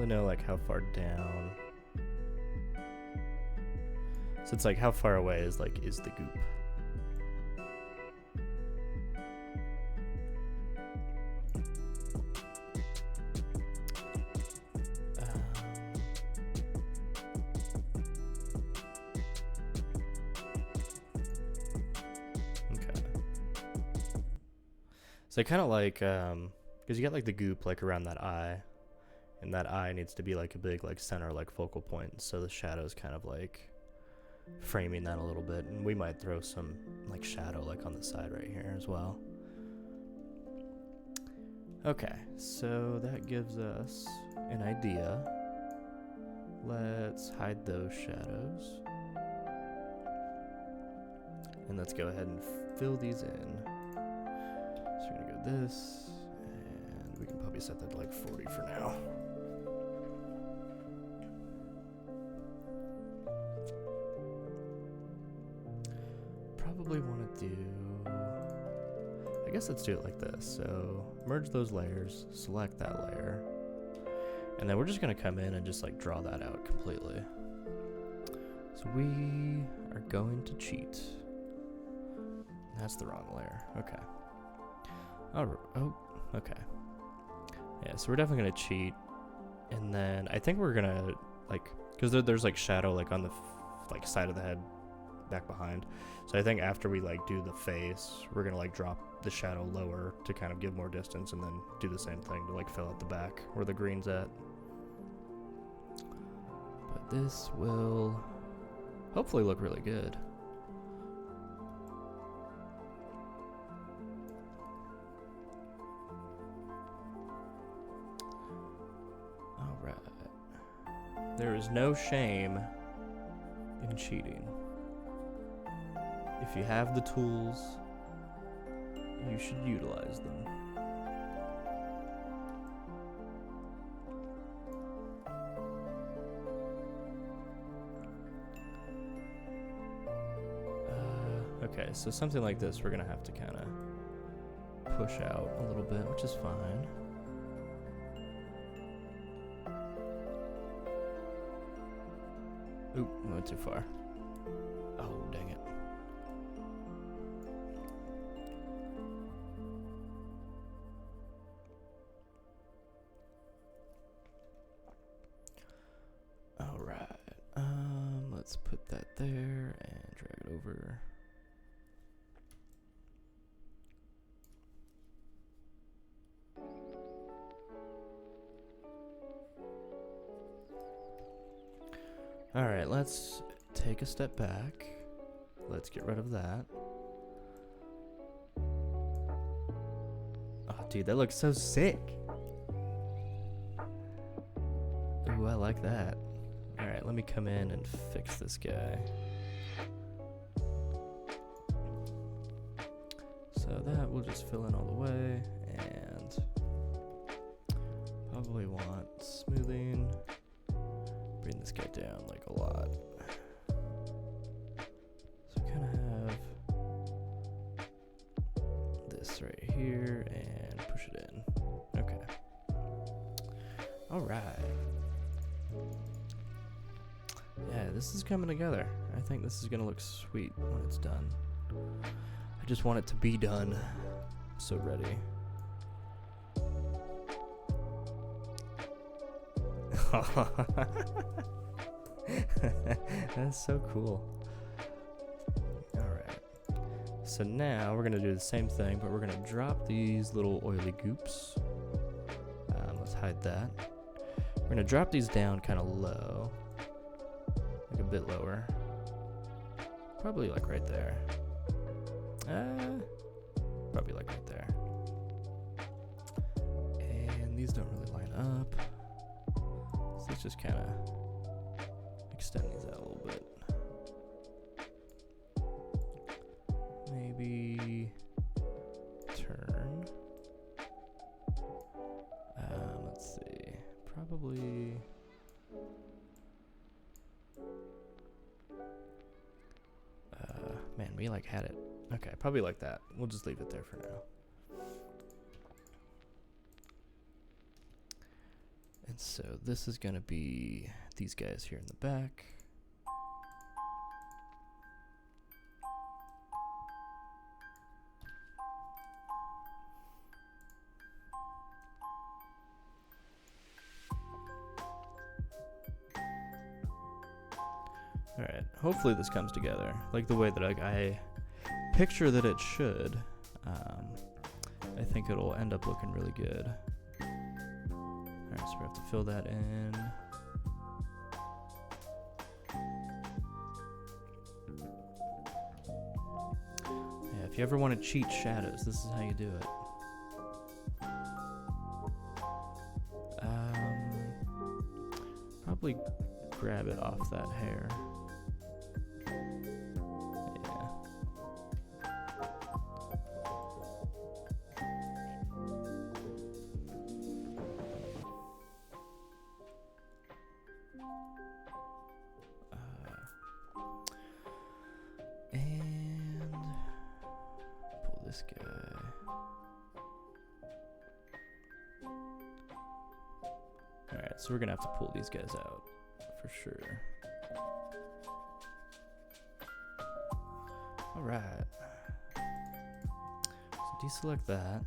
[SPEAKER 1] know like how far down, so it's like how far away is the goop. Okay, so I kind of like because you got like the goop like around that eye. And that eye needs to be like a big like center like focal point, so the shadow's kind of like framing that a little bit, and we might throw some like shadow like on the side right here as well. Okay, so that gives us an idea. Let's hide those shadows, and let's go ahead and fill these in. So we're gonna go this, and we can probably set that to like 40 for now. Probably want to do, I guess let's do it like this. So merge those layers, select that layer, and then we're just going to come in and just like draw that out completely. So we are going to cheat. That's the wrong layer. Okay. Oh, okay. Yeah, so we're definitely going to cheat, and then I think we're going to like, because there's like shadow like on the like side of the head back behind. So I think after we like do the face, we're gonna like drop the shadow lower to kind of give more distance, and then do the same thing to like fill out the back where the green's at. But this will hopefully look really good. All right. There is no shame in cheating. If you have the tools, you should utilize them. Okay, so something like this we're gonna have to kind of push out a little bit, which is fine. Oop, went too far. Oh, dang it. Let's put that there and drag it over. All right, let's take a step back. Let's get rid of that. Oh, dude, that looks so sick. Ooh, I like that. All right, let me come in and fix this guy. So that will just fill in all the way, and probably want smoothing. Bring this guy down like a lot. So kind of have this right here and push it in. Okay. All right. Yeah, this is coming together. I think this is gonna look sweet when it's done. I just want it to be done. I'm so ready. That's so cool. Alright. So now we're gonna do the same thing, but we're gonna drop these little oily goops. Let's hide that. We're gonna drop these down kind of low, like a bit lower. Probably like right there. Probably like right there. And these don't really line up. So let's just kind of extend these out a little bit. Maybe turn. Let's see. Probably. Man, we like had it. Okay, probably like that. We'll just leave it there for now. And so this is gonna be these guys here in the back. Alright, hopefully this comes together like the way that I picture that it should. I think it'll end up looking really good. Alright, so we have to fill that in. Yeah, if you ever want to cheat shadows, this is how you do it. Probably grab it off that hair. And pull this guy. Alright, so we're gonna have to pull these guys out for sure. Alright. So deselect that.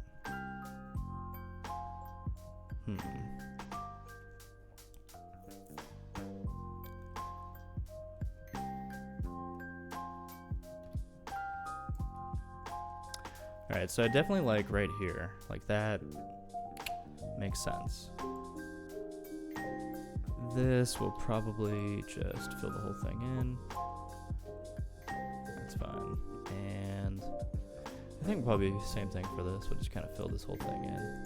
[SPEAKER 1] Alright, so I definitely like right here. Like that makes sense. This will probably just fill the whole thing in. That's fine. And I think probably the same thing for this. We'll just kind of fill this whole thing in.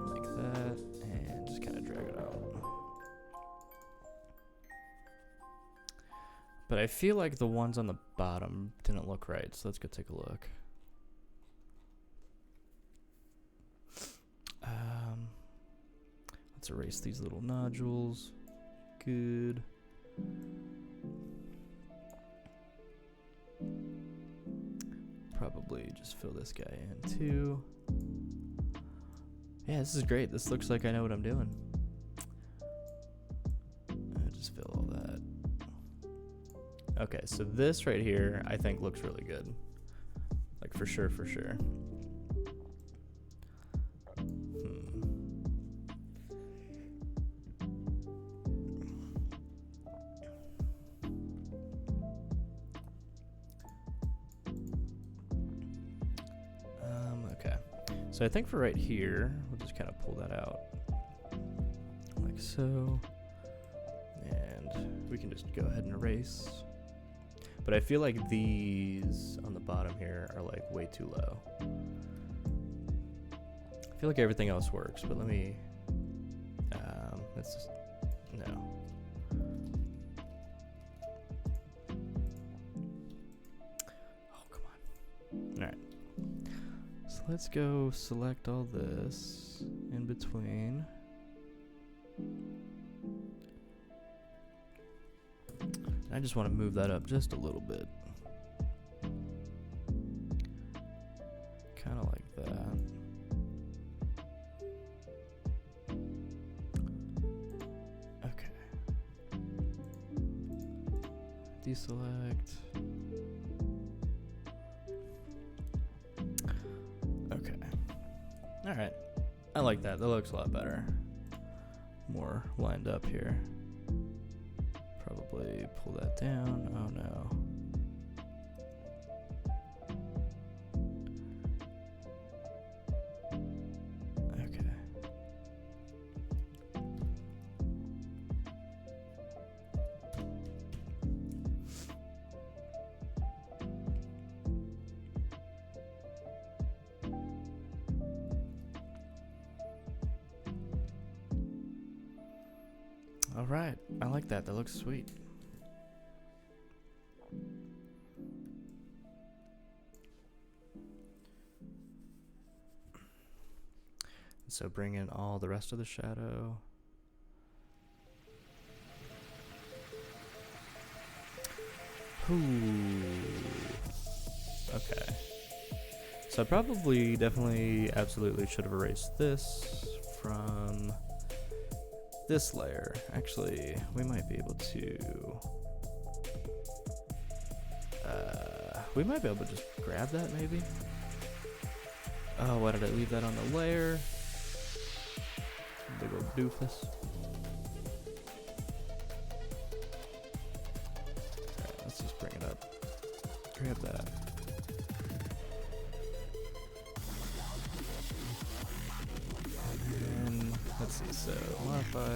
[SPEAKER 1] Like that. And just kind of drag it out. But I feel like the ones on the bottom didn't look right. So let's go take a look. Let's erase these little nodules. Good. Probably just fill this guy in too. Yeah, this is great. This looks like I know what I'm doing. Just fill all that. Okay, so this right here I think looks really good. Like for sure, for sure. So I think for right here, we'll just kind of pull that out like so, and we can just go ahead and erase. But I feel like these on the bottom here are like way too low. I feel like everything else works, but let me, let's just, no. Oh, come on. All right. So let's go select all this in between. I just want to move that up just a little bit. Kind of like that. Okay. Deselect. Okay. All right. I like that. That looks a lot better. More lined up here. Probably. pull that down. Oh no. Okay. All right, I like that. That looks sweet. So bring in all the rest of the shadow. Ooh. Okay. So I probably, definitely, absolutely should have erased this from this layer. Actually, we might be able to just grab that maybe. Oh, why did I leave that on the layer? Big old doofus. Alright, let's just bring it up. Grab that. And let's see, so modify,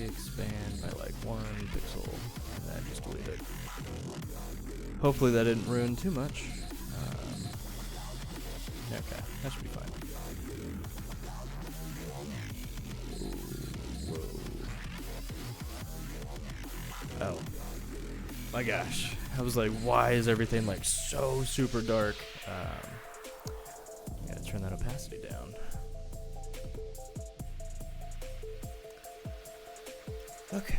[SPEAKER 1] expand by like 1 pixel, and then just delete it. Hopefully that didn't ruin too much. Okay, that should be fine. Oh my gosh, I was like, why is everything like so super dark? Gotta turn that opacity down. Okay.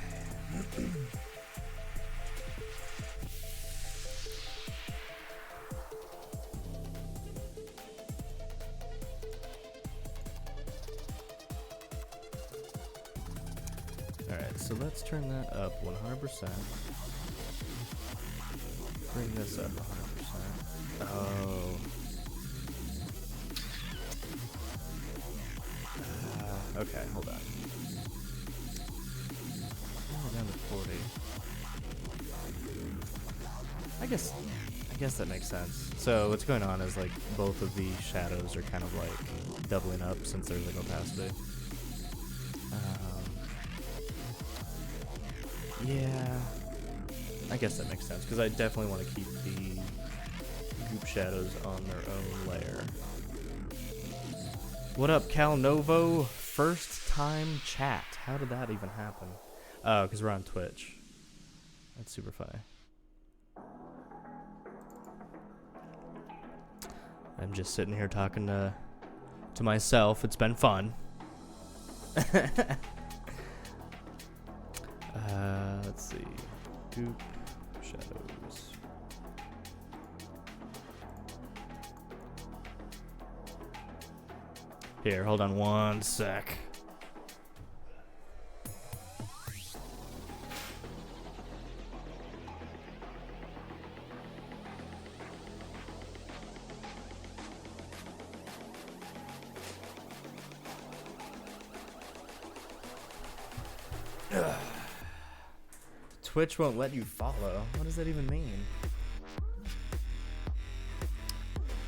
[SPEAKER 1] Alright, so let's turn that up 100%. Bring this up 100%. Oh. Okay, hold on. Oh, down to 40. I guess that makes sense. So what's going on is like both of these shadows are kind of like doubling up since there's like opacity. Yeah, I guess that makes sense because I definitely want to keep the goop shadows on their own layer. What up, Cal Novo? First time chat. How did that even happen? Oh, because we're on Twitch. That's super funny. I'm just sitting here talking to myself. It's been fun. Let's see. Goop shadows. Here, hold on one sec. Twitch won't let you follow. What does that even mean?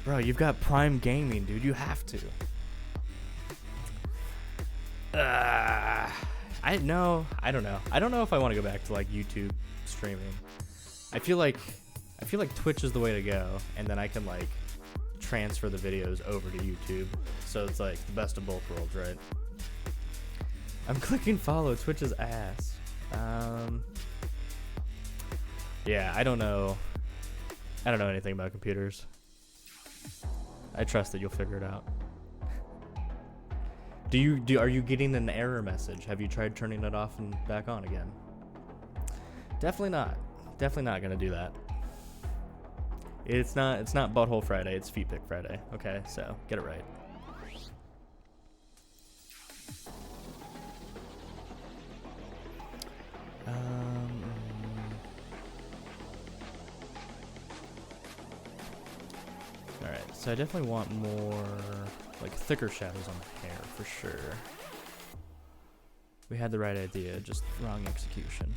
[SPEAKER 1] Bro, you've got Prime Gaming, dude. You have to. I don't know. I don't know if I want to go back to like YouTube streaming. I feel like Twitch is the way to go, and then I can like transfer the videos over to YouTube. So it's like the best of both worlds, right? I'm clicking follow. Twitch's ass. Yeah, I don't know anything about computers. I trust that you'll figure it out. Are you getting an error message? Have you tried turning it off and back on again? Definitely not. Definitely not gonna do that. It's not Butthole Friday, it's Feet Pick Friday. Okay, so get it right. Alright, so I definitely want more, like, thicker shadows on the hair, for sure. We had the right idea, just wrong execution.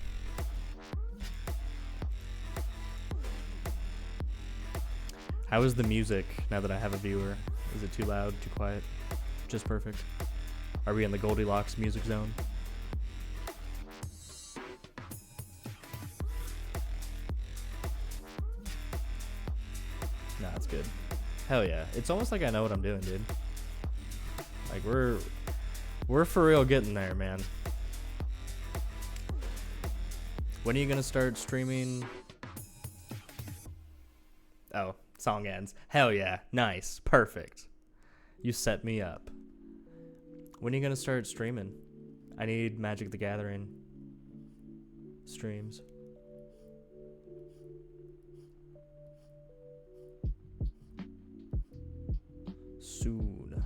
[SPEAKER 1] How is the music now that I have a viewer? Is it too loud, too quiet? Just perfect. Are we in the Goldilocks music zone? Nah, it's good. Hell yeah. It's almost like I know what I'm doing, dude. Like we're for real getting there, man. When are you gonna start streaming? Oh, song ends. Hell yeah. Nice. Perfect. You set me up. When are you gonna start streaming? I need Magic the Gathering streams. Soon.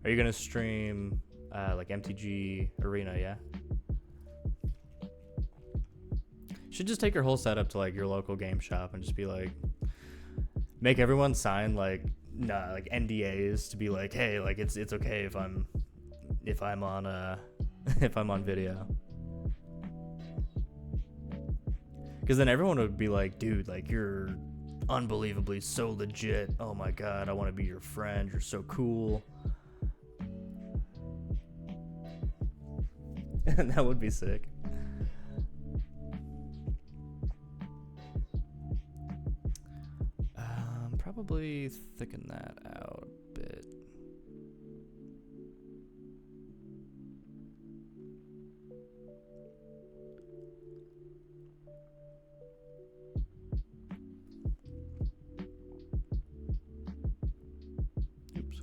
[SPEAKER 1] Are you gonna stream like MTG Arena, yeah? Should just take your whole setup to like your local game shop and just be like, make everyone sign like like NDAs to be like, hey, like it's okay if I'm on if I'm on video. Because then everyone would be like, dude, like you're unbelievably so legit. Oh my god, I want to be your friend. You're so cool. And that would be sick. Probably thicken that out a bit. Oops.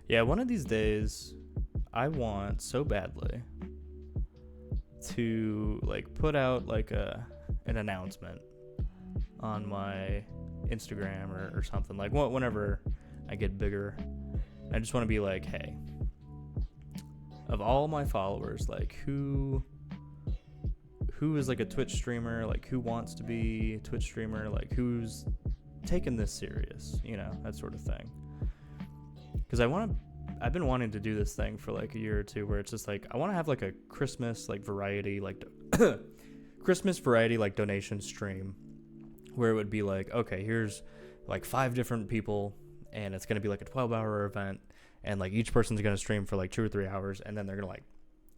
[SPEAKER 1] Yeah, one of these days I want so badly to like put out like an announcement on my Instagram or something, like whenever I get bigger. I just want to be like, hey, of all my followers, like who is like a Twitch streamer, like who wants to be a Twitch streamer, like who's taking this serious, you know, that sort of thing. Because I've been wanting to do this thing for like a year or two where it's just like I want to have like a Christmas like variety like Christmas variety like donation stream where it would be like, okay, here's like 5 different people and it's going to be like a 12-hour event and like each person's going to stream for like 2 or 3 hours and then they're going to like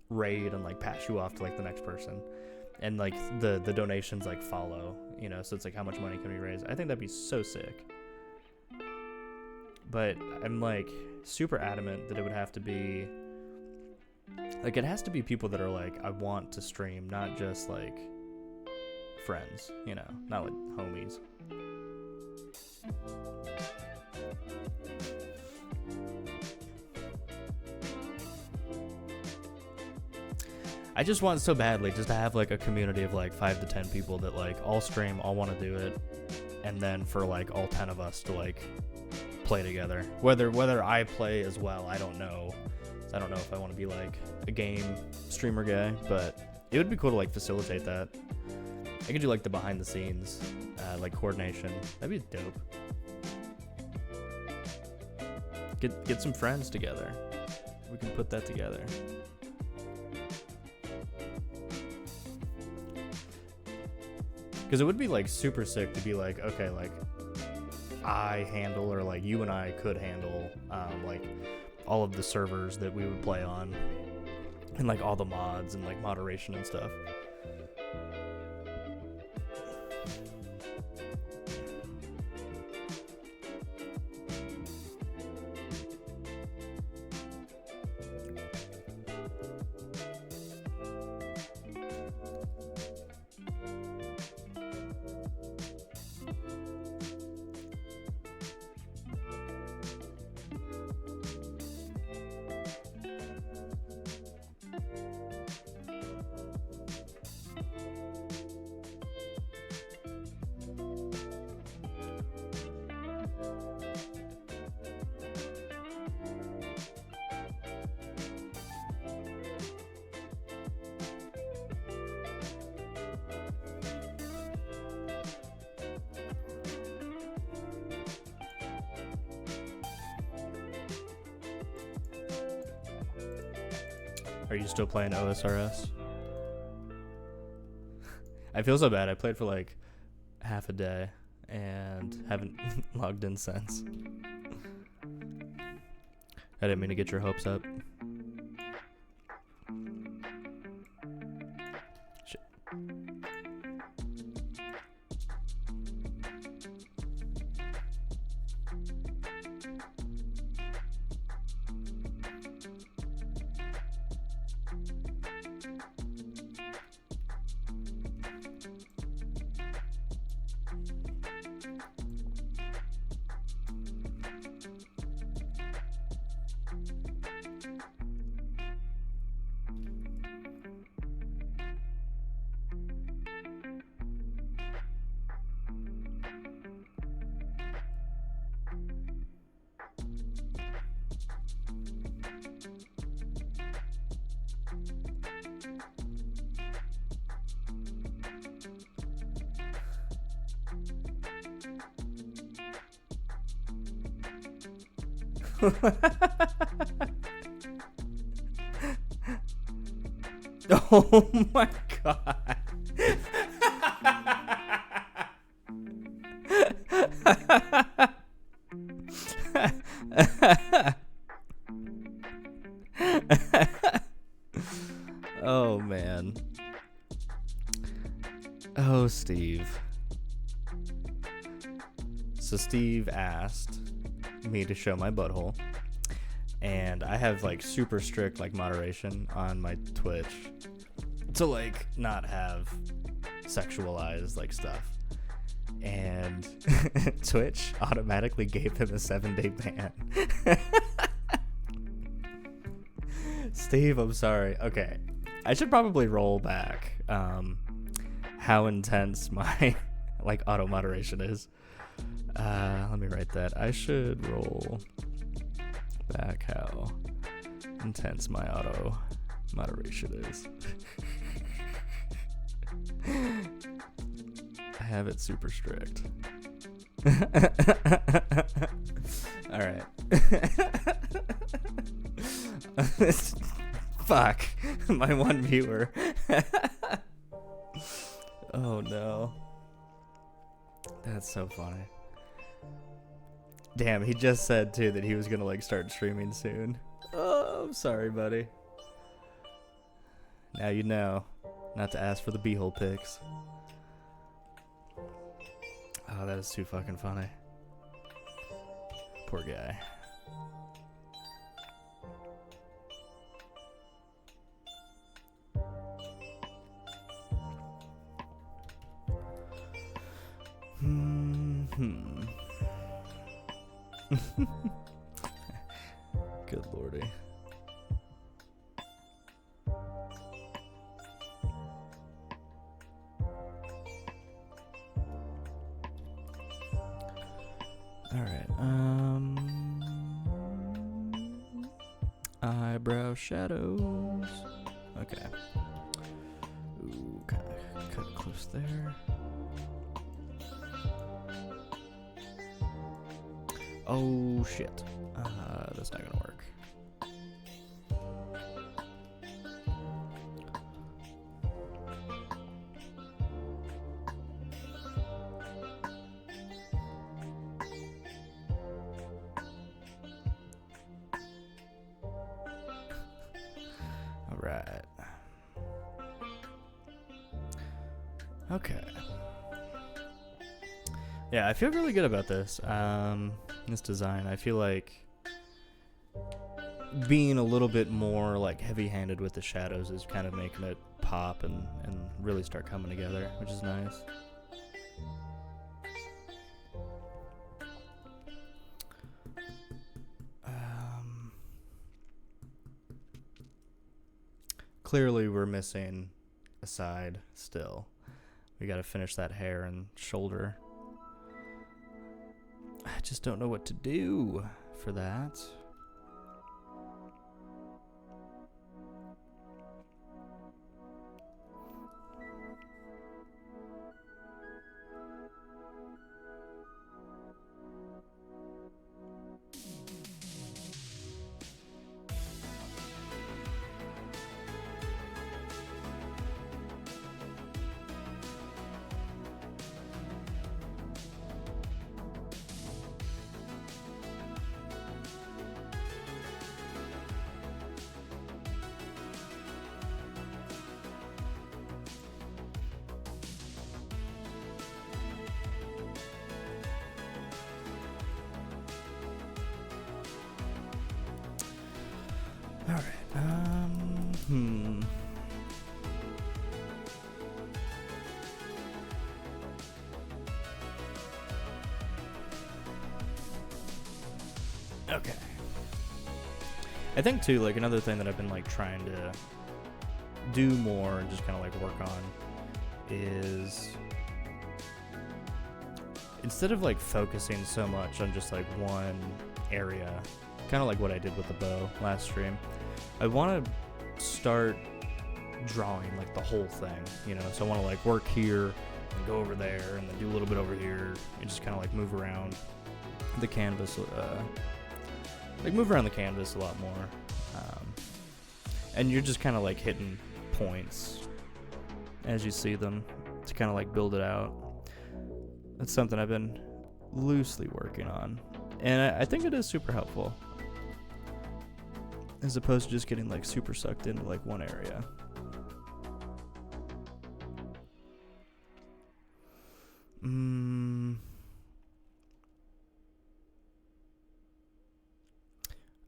[SPEAKER 1] raid and like pass you off to like the next person and like the donations like follow, you know, so it's like how much money can we raise. I think that'd be so sick. But I'm like super adamant that it would have to be like, it has to be people that are like, I want to stream, not just like friends, you know, not like homies. I just want so badly just to have like a community of like 5 to 10 people that like all stream, all want to do it, and then for like all 10 of us to like play together. Whether I play as well, I don't know. I don't know if I want to be like a game streamer guy, but it would be cool to like facilitate that. I could do like the behind the scenes, like coordination. That'd be dope. Get some friends together. We can put that together. Because it would be like super sick to be like, okay, like I handle, or like you and I could handle like all of the servers that we would play on and like all the mods and like moderation and stuff. Are you still playing OSRS? I feel so bad. I played for like half a day and haven't logged in since. I didn't mean to get your hopes up. Shit. Oh my god. Oh man. Oh, Steve. So Steve asked me to show my butthole, and I have like super strict like moderation on my Twitch to like not have sexualized like stuff, and Twitch automatically gave him a 7-day ban. Steve, I'm sorry. Okay, I should probably roll back how intense my like auto moderation is. Let me write that. I should roll back how intense my auto moderation is. I have it super strict. All right. Fuck, my one viewer. Oh no. That's so funny. Damn, he just said too that he was gonna like start streaming soon. Oh, I'm sorry, buddy. Now you know not to ask for the beehole pics. Oh, that is too fucking funny. Poor guy. Good lordy. All right. Eyebrow shadows. Okay. Ooh, kind of cut close there. Oh shit. That's not gonna work. All right. Okay. Yeah, I feel really good about this. This design. I feel like being a little bit more like heavy-handed with the shadows is kind of making it pop and really start coming together, which is nice. Clearly we're missing a side still. We got to finish that hair and shoulder. I just don't know what to do for that. Hmm. Okay. I think too, like another thing that I've been like trying to do more and just kind of like work on is instead of like focusing so much on just like one area, kind of like what I did with the bow last stream, I want to start drawing like the whole thing, you know. So I want to like work here and go over there and then do a little bit over here and just kind of like move around the canvas, move around the canvas a lot more. And you're just kind of like hitting points as you see them to kind of like build it out. That's something I've been loosely working on, and I think it is super helpful as opposed to just getting like super sucked into like one area.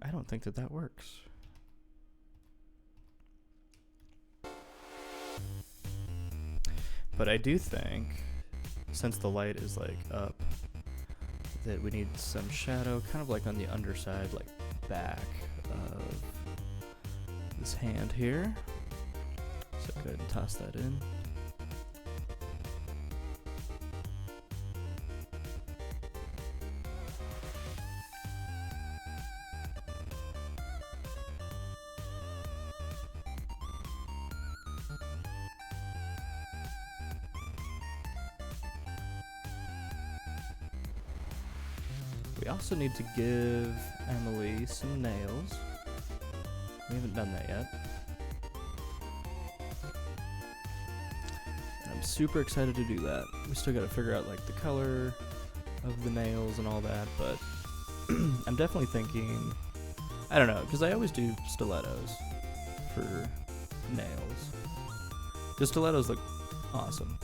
[SPEAKER 1] I don't think that works. But I do think, since the light is like up, that we need some shadow kind of like on the underside, like back of this hand here. So go ahead and toss that in. We also need to give Emily some nails. We haven't done that yet. And I'm super excited to do that. We still gotta figure out like the color of the nails and all that, but I'm definitely thinking, I don't know, because I always do stilettos for nails. The stilettos look awesome.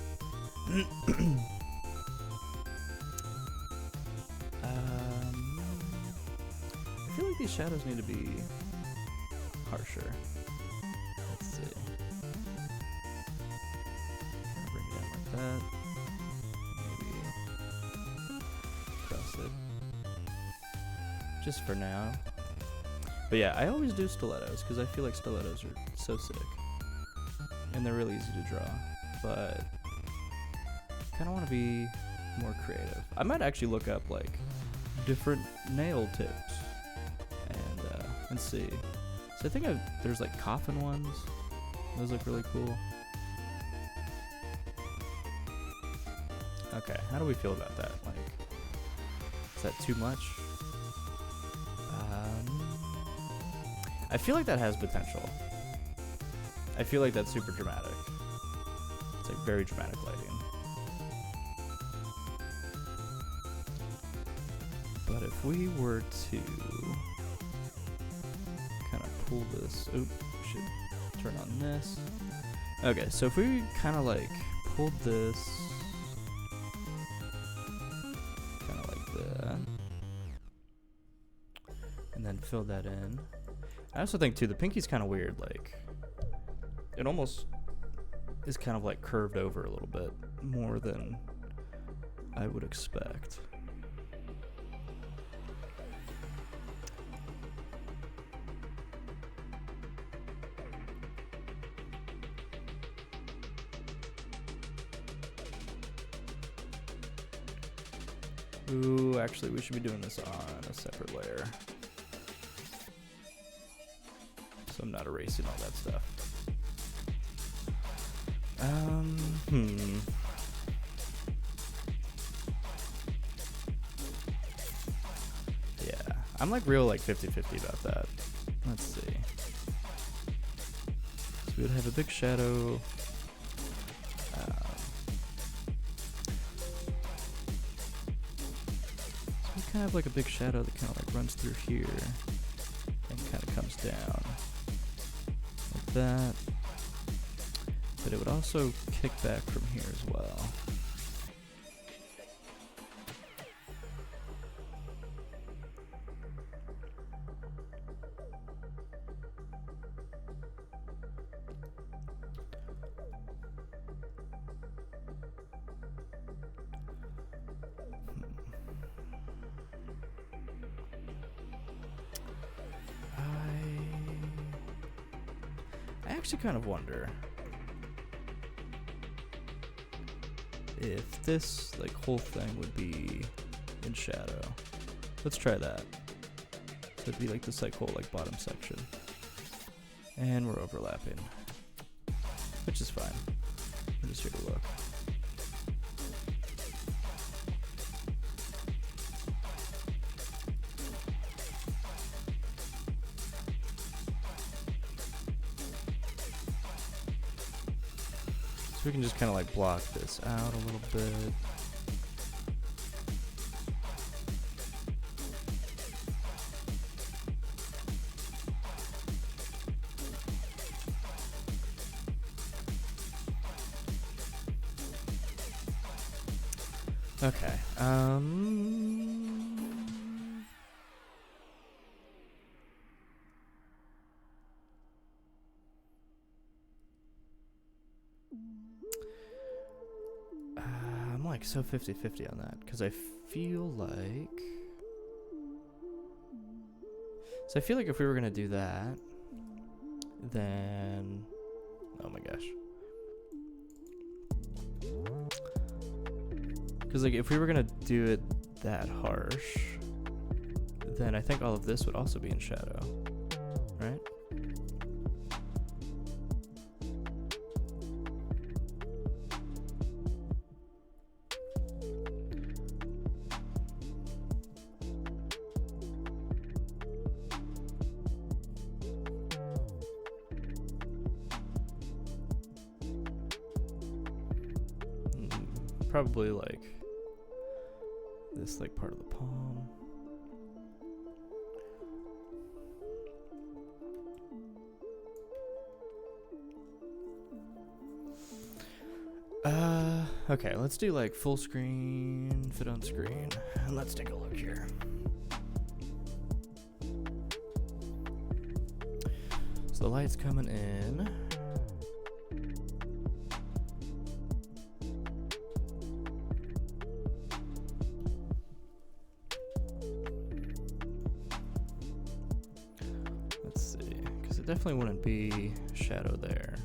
[SPEAKER 1] I feel like these shadows need to be harsher. Let's see. Bring it down like that. Maybe cross it. Just for now. But yeah, I always do stilettos because I feel like stilettos are so sick. And they're really easy to draw. But I kind of want to be more creative. I might actually look up like different nail tips and see. So I think there's like coffin ones. Those look really cool. Okay, how do we feel about that? Like, is that too much? I feel like that has potential. I feel like that's super dramatic. It's like very dramatic lighting. But if we were to kind of pull this, should turn on this. Okay, so if we kind of like pulled this kind of like that, and then fill that in. I also think too, the pinky's kind of weird, like it almost is kind of like curved over a little bit more than I would expect. Ooh, actually we should be doing this on a separate layer, so I'm not erasing all that stuff. Yeah, I'm like real like 50-50 about that. Let's see. So we would have a big shadow. So we kind of have like a big shadow that kind of like runs through here and kind of comes down like that. But it would also kick back from here as well. actually kind of wonder if this like whole thing would be in shadow. Let's try that. So it'd be like this like whole like bottom section. And we're overlapping, which is fine. We're just here to look. So we can just kind of like block this out a little bit. Okay. I'm like so 50-50 on that because I feel like if we were gonna do that, then oh my gosh. Because like if we were gonna do it that harsh, then I think all of this would also be in shadow, right? Probably like this like part of the palm. Okay, let's do like full screen, fit on screen, and let's take a look here. So the light's coming in. Definitely wouldn't be shadow there.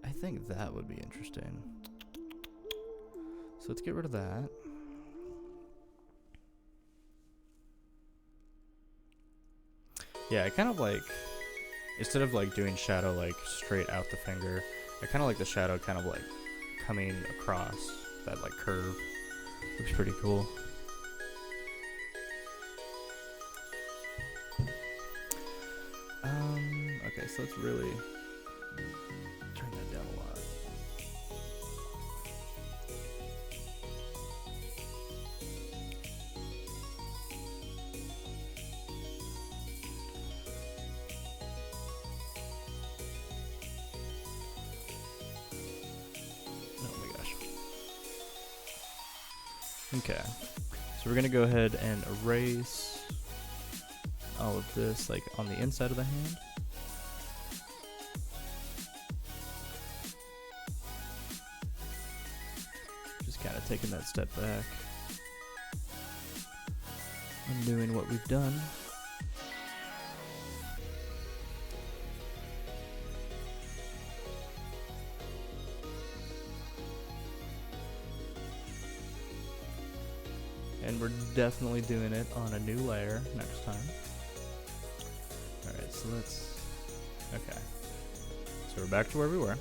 [SPEAKER 1] I think that would be interesting. So let's get rid of that. Yeah, I kind of like, instead of like doing shadow like straight out the finger, I kind of like the shadow kind of like coming across that like curve. Looks pretty cool. Okay, so let's really turn that down a lot. Oh my gosh. Okay, so we're gonna go ahead and erase all of this like on the inside of the hand. Kind of taking that step back, undoing what we've done. And we're definitely doing it on a new layer next time. Alright, so let's, okay. So we're back to where we were.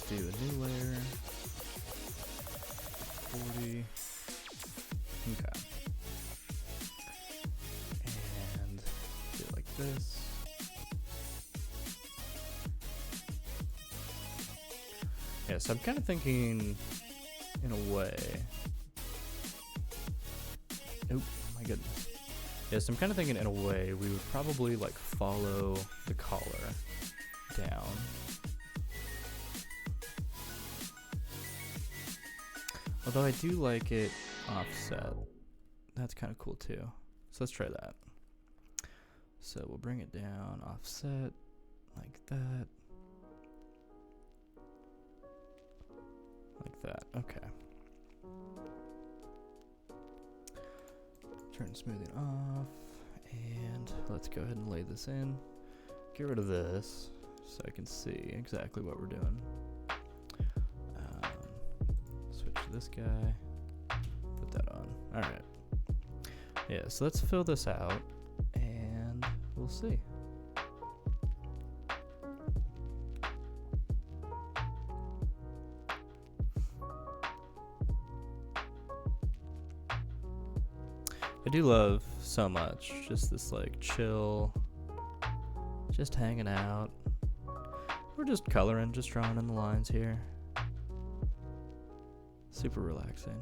[SPEAKER 1] Do a new layer. Okay. And do it like this. Yeah, so I'm kind of thinking in a way. Oh my goodness. Yes, I'm kind of thinking in a way we would probably like follow the collar down. Although I do like it offset. That's kind of cool too. So let's try that. So we'll bring it down, offset, like that. Like that, okay. Turn smoothing off, and let's go ahead and lay this in. Get rid of this so I can see exactly what we're doing. Switch to this guy, put that on. All right. Yeah, so let's fill this out, and we'll see. I do love so much just this like chill, just hanging out. We're just coloring, just drawing in the lines here. Super relaxing.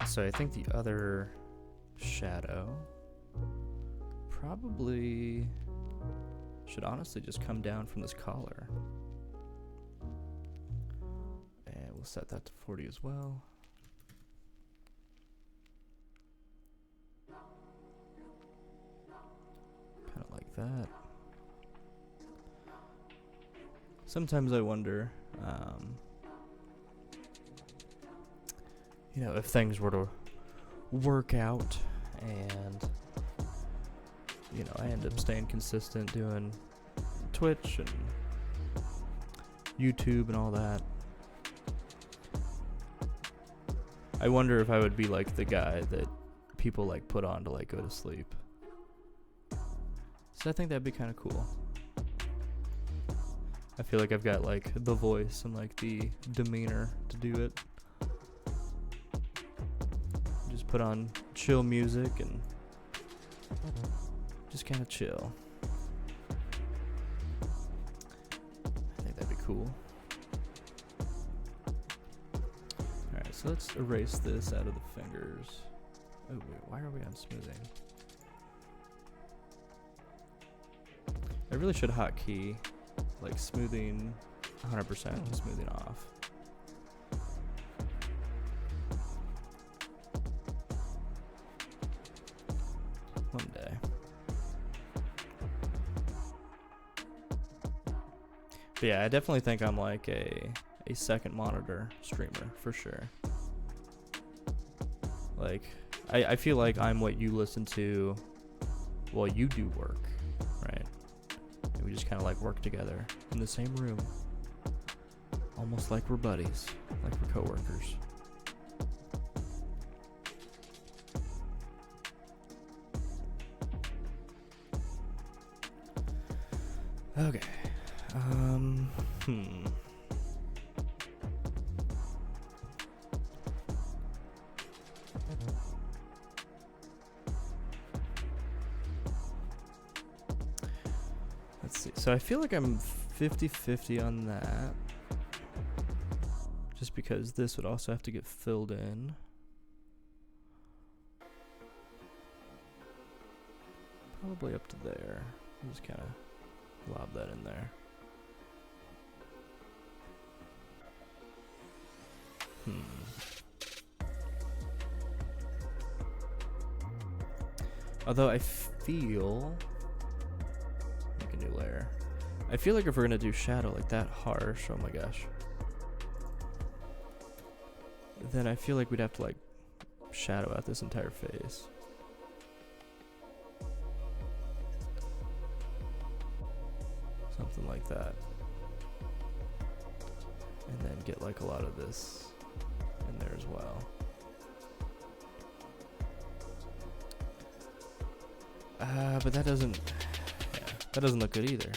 [SPEAKER 1] So I think the other shadow probably should honestly just come down from this collar. And we'll set that to 40 as well. Kind of like that. Sometimes I wonder, you know, if things were to work out and, you know, I end up staying consistent doing Twitch and YouTube and all that. I wonder if I would be like the guy that people like put on to like go to sleep. So I think that'd be kind of cool. I feel like I've got like the voice and like the demeanor to do it. Just put on chill music and just kind of chill. I think that'd be cool. Alright, so let's erase this out of the fingers. Oh wait, why are we on smoothing? I really should hotkey like smoothing 100% and smoothing off. One day. But yeah, I definitely think I'm like a second monitor streamer for sure. Like, I feel like I'm what you listen to while you do work, right? And we just kind of like work together in the same room. Almost like we're buddies, like we're coworkers. Okay. Let's see. So I feel like I'm 50-50 on that. Just because this would also have to get filled in. Probably up to there. Just kind of lob that in there. Although I feel... Make a new layer. I feel like if we're gonna do shadow like that harsh, oh my gosh, then I feel like we'd have to like shadow out this entire face. Something like that. And then get like a lot of this in there as well. But that doesn't look good either.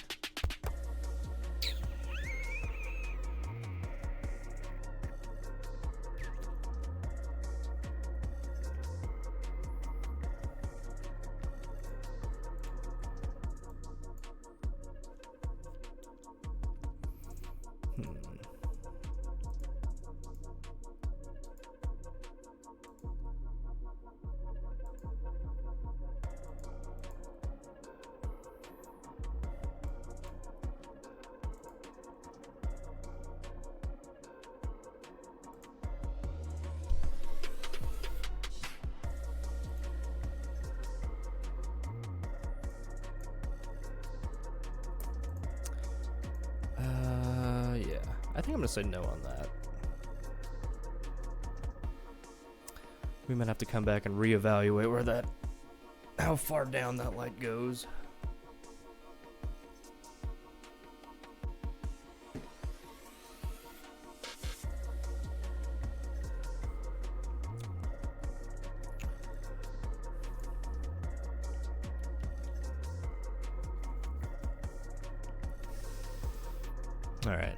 [SPEAKER 1] Yeah. I think I'm gonna say no on that. We might have to come back and reevaluate how far down that light goes. All right.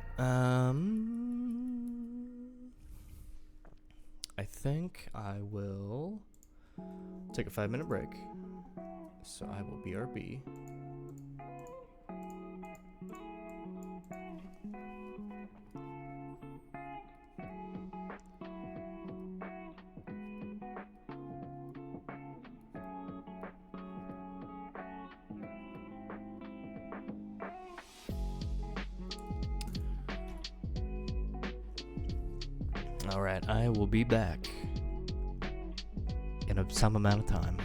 [SPEAKER 1] I think I will take a 5-minute break. So I will BRB. All right, I will be back in some amount of time.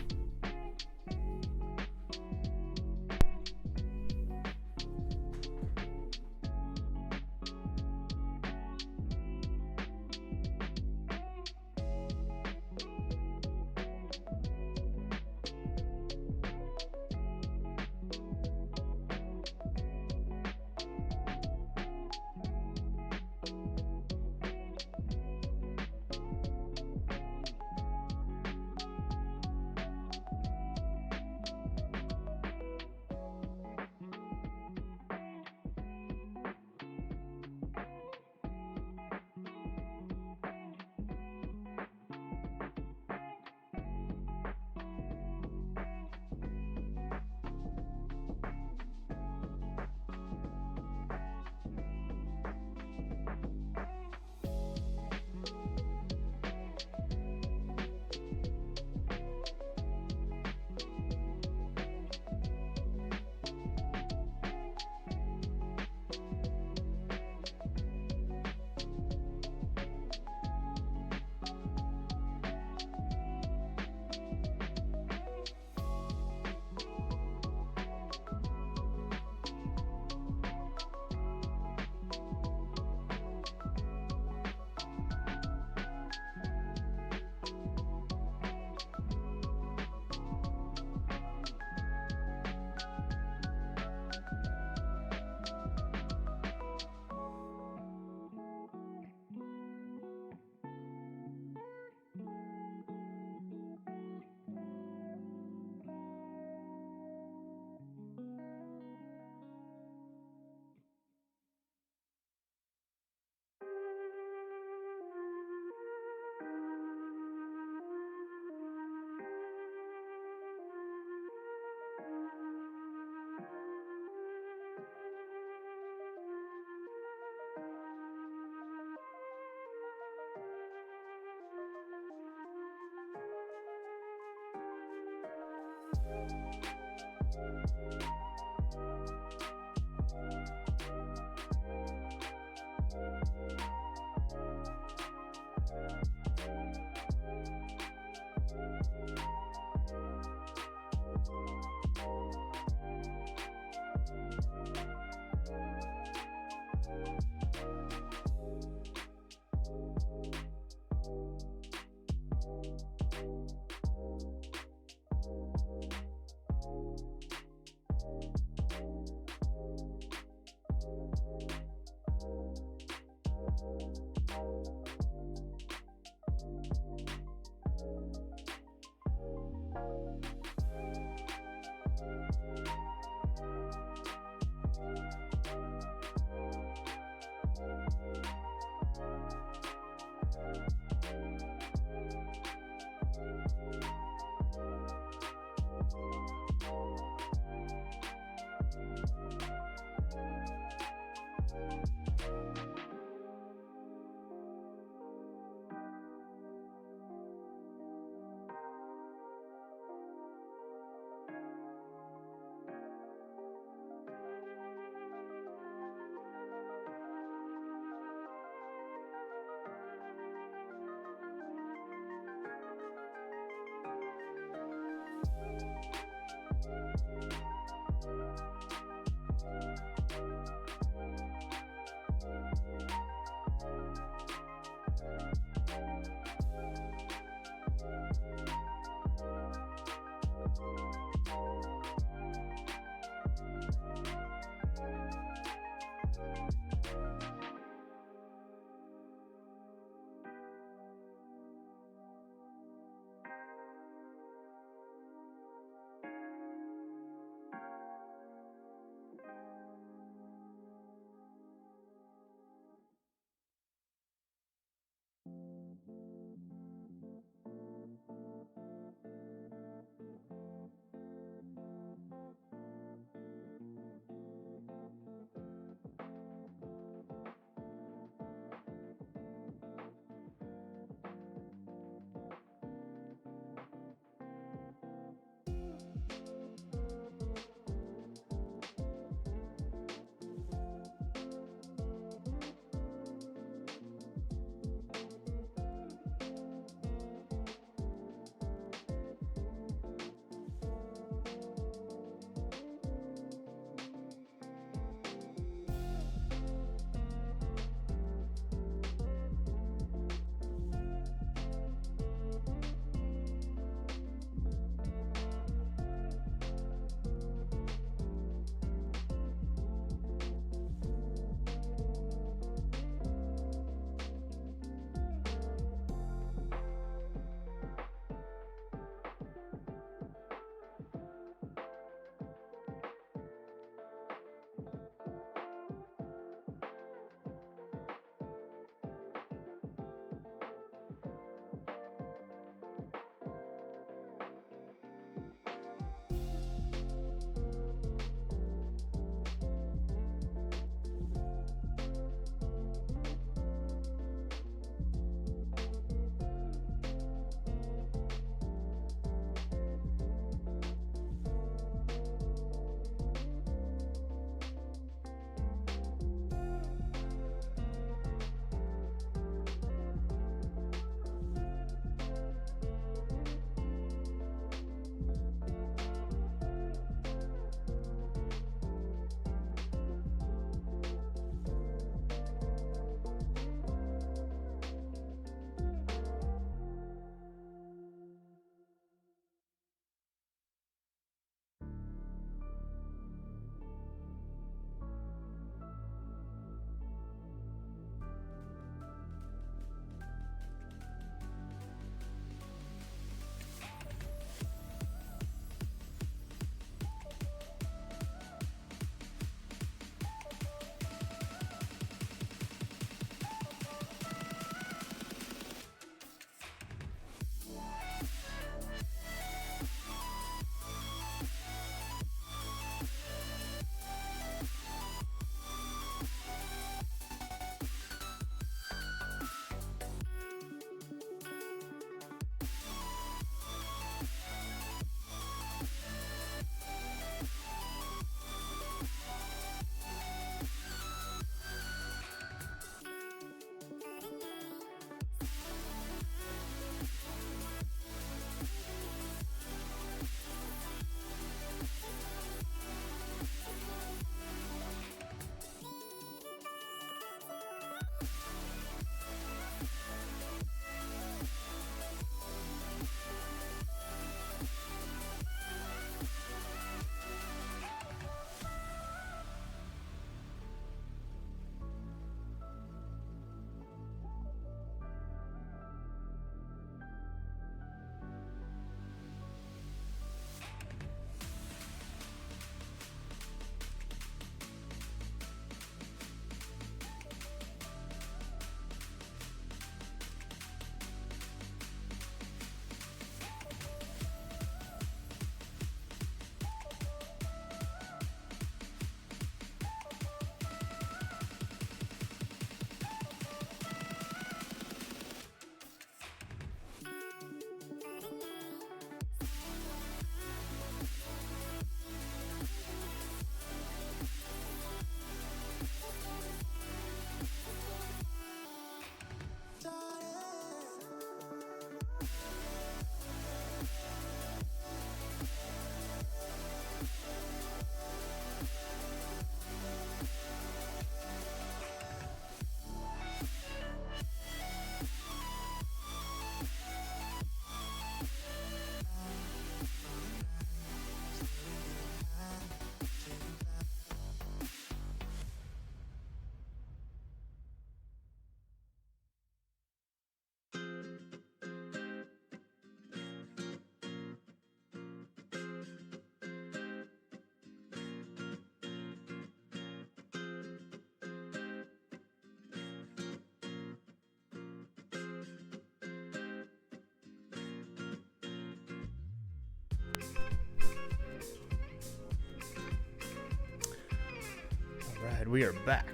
[SPEAKER 1] Alright, we are back.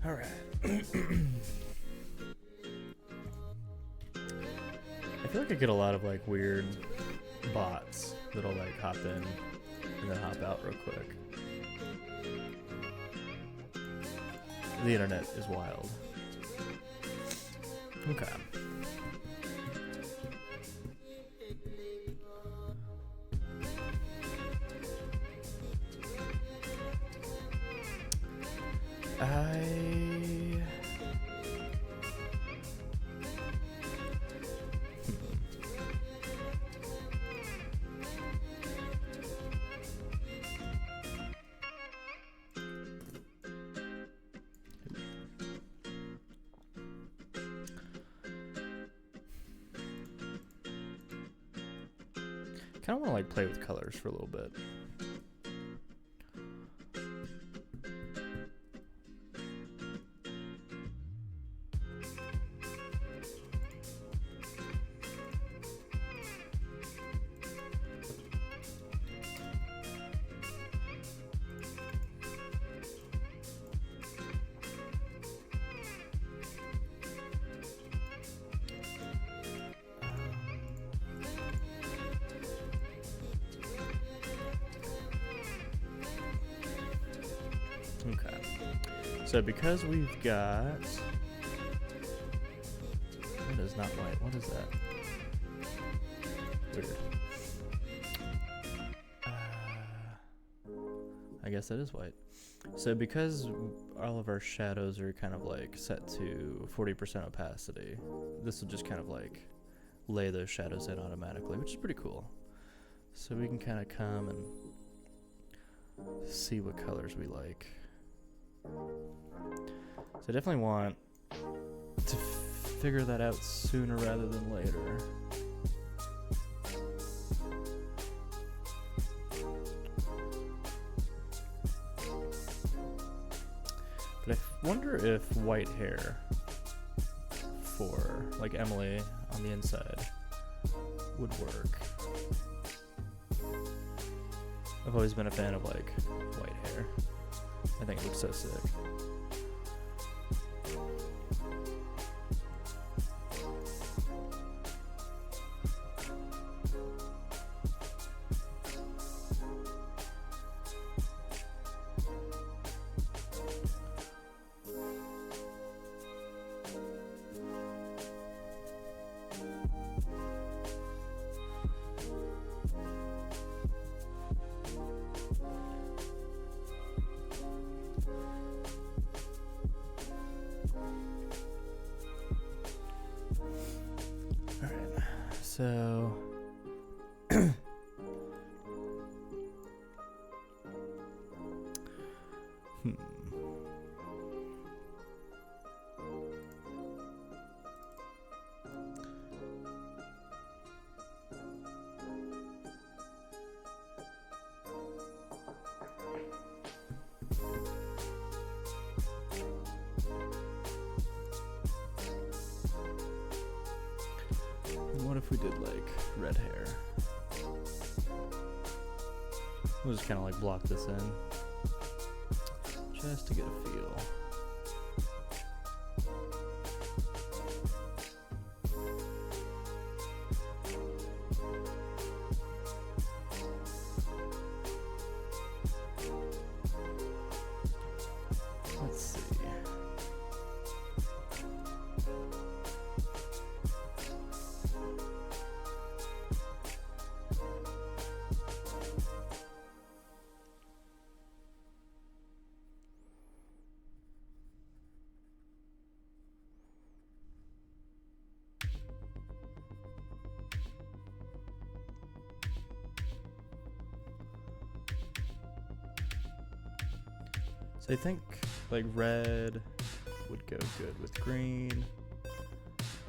[SPEAKER 1] Alright. I feel like I get a lot of like weird bots that'll like hop in and then hop out real quick. The internet is wild. Okay. Kind of want to like play with colors for a little bit. Okay. So because we've got... That is not white. What is that? Weird. I guess that is white. So because all of our shadows are kind of like set to 40% opacity, this will just kind of like lay those shadows in automatically, which is pretty cool. So we can kind of come and see what colors we like. So I definitely want to figure that out sooner rather than later. But I wonder if white hair for like Emily on the inside would work. I've always been a fan of like white hair. I think it looks so sick. So what if we did like red hair? We'll just kind of like block this in just to get a feel. Let's see. So I think like red would go good with green.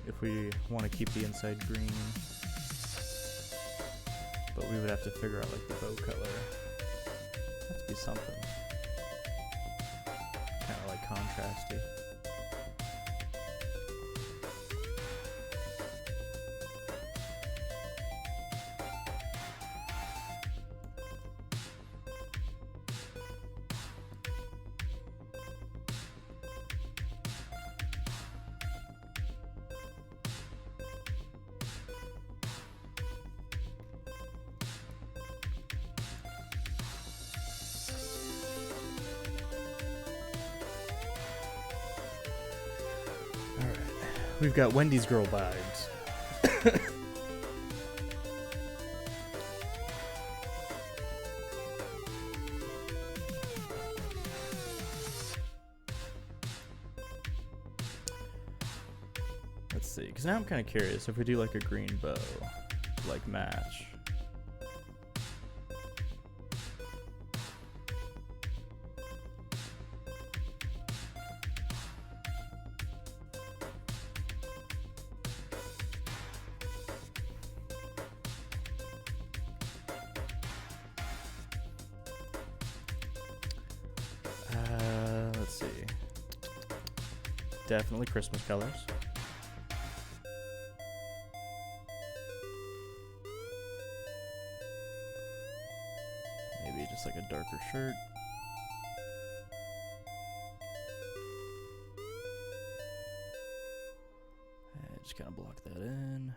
[SPEAKER 1] If we want to keep the inside green. But we would have to figure out like the bow color. Has to be something. Kind of like contrasty. We've got Wendy's girl vibes. Let's see, because now I'm kind of curious if we do like a green bow, like match. Let's see. Definitely Christmas colors. Maybe just like a darker shirt. And just kind of block that in.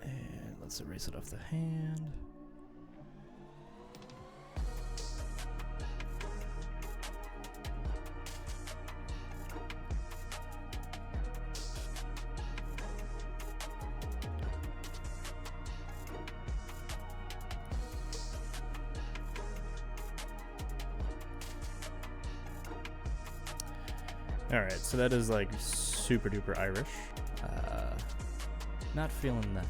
[SPEAKER 1] And let's erase it off the hand. Alright, so that is like super duper Irish. Not feeling that.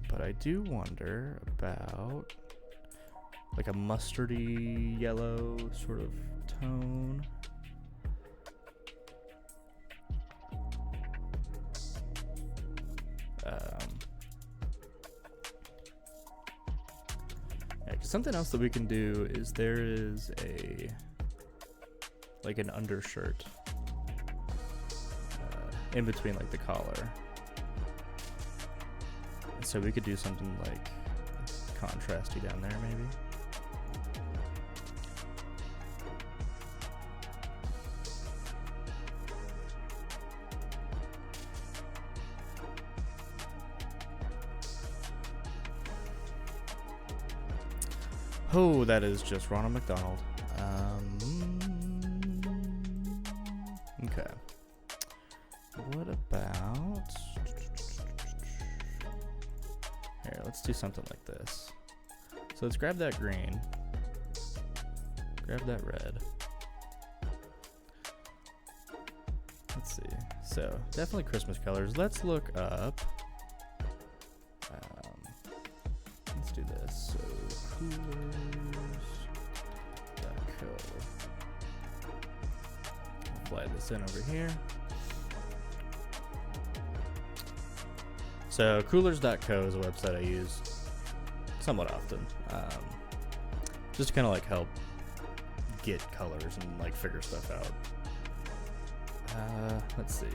[SPEAKER 1] But I do wonder about like a mustardy yellow sort of tone. Yeah, 'cause something else that we can do is there is like an undershirt in between like the collar. So we could do something like contrasty down there maybe. Oh, that is just Ronald McDonald. Okay. What about... Here, let's do something like this. So let's grab that green. Grab that red. Let's see. So, definitely Christmas colors. Let's look up... let's do this. So, coolers.co. Fly this in over here. So coolers.co is a website I use somewhat often, just to kind of like help get colors and like figure stuff out. Let's see.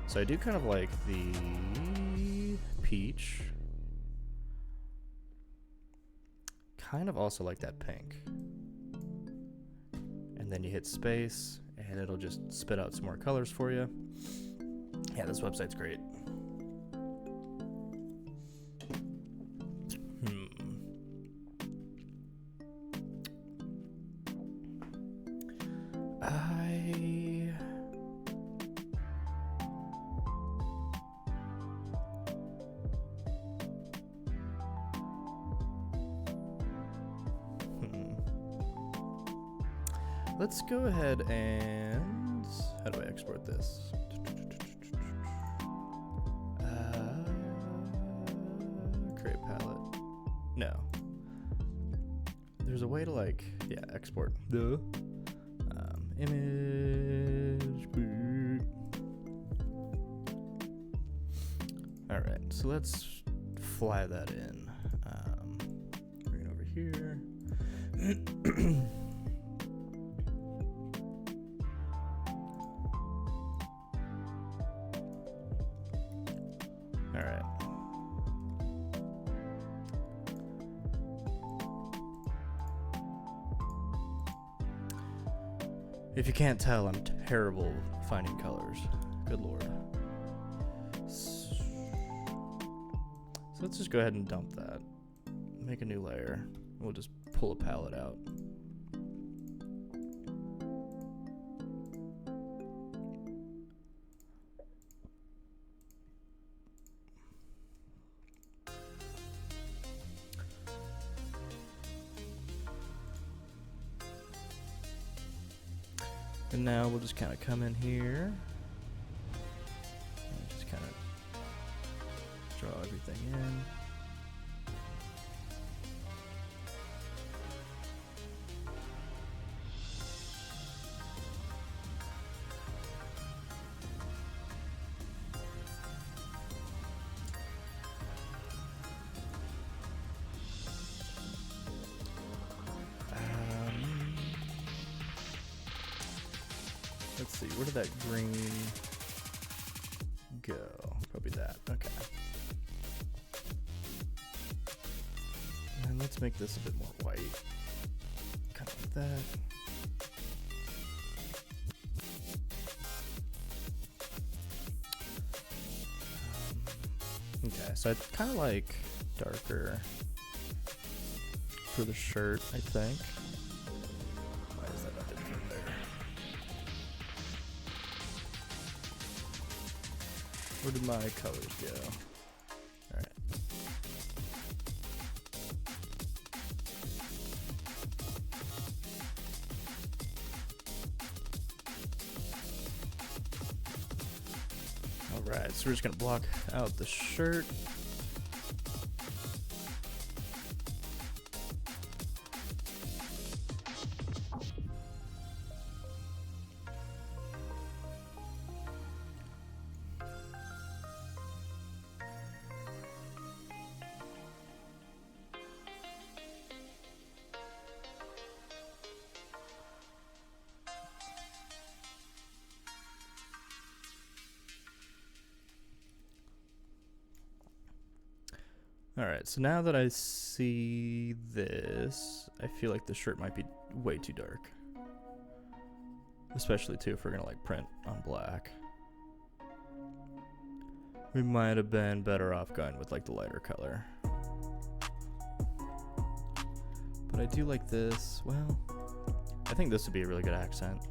[SPEAKER 1] So I do kind of like the peach. Kind of also like that pink. And then you hit space and it'll just spit out some more colors for you. Yeah, this website's great. Let's go ahead and... How do I export this? No. There's a way to like, yeah, export the image. All right, so let's fly that in. Bring it over here. All right. If you can't tell, I'm terrible finding colors. Good lord. So let's just go ahead and dump that. Make a new layer. We'll just pull a palette out. And now we'll just kind of come in here and just kind of draw everything in. Let's see, where did that green go? Probably that, okay. And let's make this a bit more white. Kind of like that. Okay, so I'd kind of like darker for the shirt, I think. Why is that not different there? Where did my colors go? Alright. Alright, so we're just gonna block out the shirt. Alright, so now that I see this, I feel like the shirt might be way too dark. Especially too if we're gonna like print on black. We might have been better off going with like the lighter color. But I do like this. Well, I think this would be a really good accent.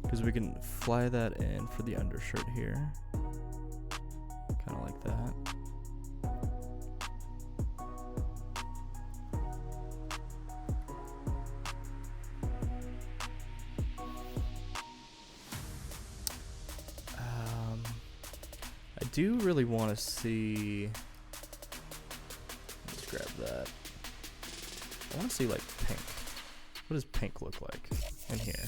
[SPEAKER 1] Because we can fly that in for the undershirt here. Kind of like that. I do really want to see. Let's grab that. I want to see like pink. What does pink look like in here?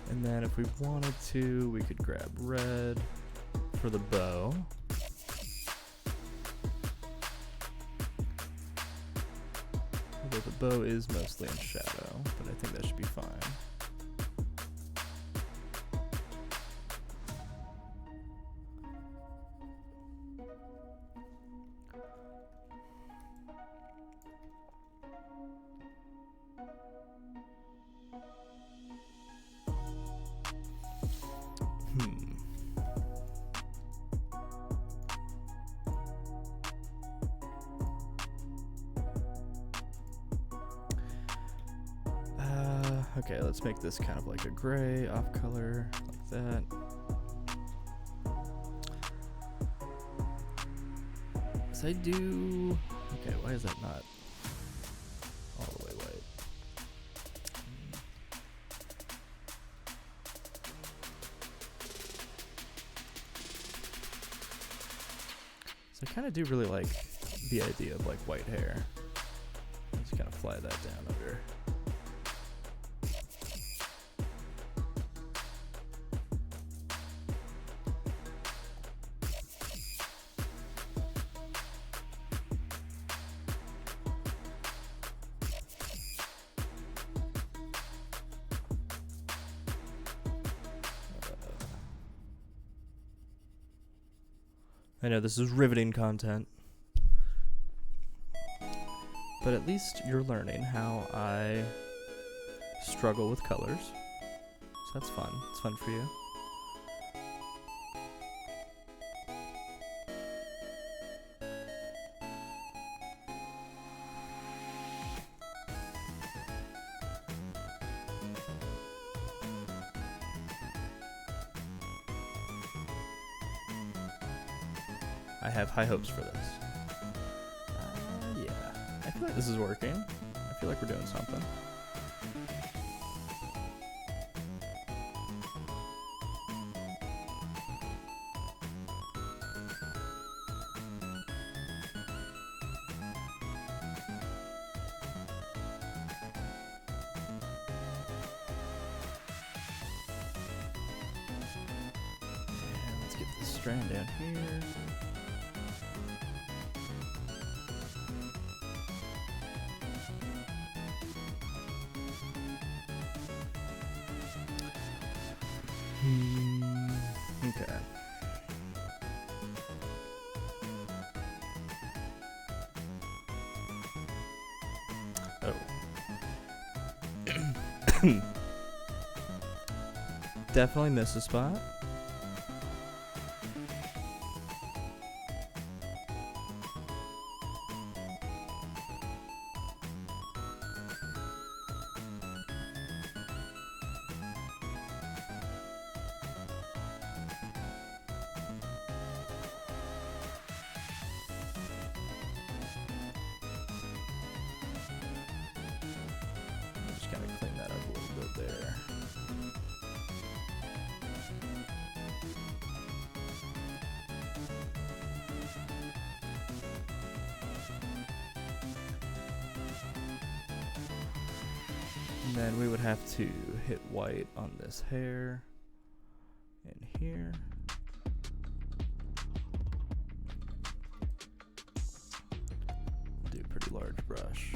[SPEAKER 1] And then if we wanted to, we could grab red for the bow. Although the bow is mostly in shadow, but I think that should be fine. Okay, let's make this kind of like a gray off color, like that. So I do. Okay, why is that not all the way white? kind of do really like the idea of like white hair. Let's kind of fly that down under. I know this is riveting content, but at least you're learning how I struggle with colors. So that's fun. It's fun for you. I have high hopes for this. Yeah. I feel like this is working. I feel like we're doing something. And let's get this strand down here. Okay. Oh. Definitely missed a spot. Just gotta clean that up a little bit there. And then we would have to hit white on this hair in here. Do a pretty large brush.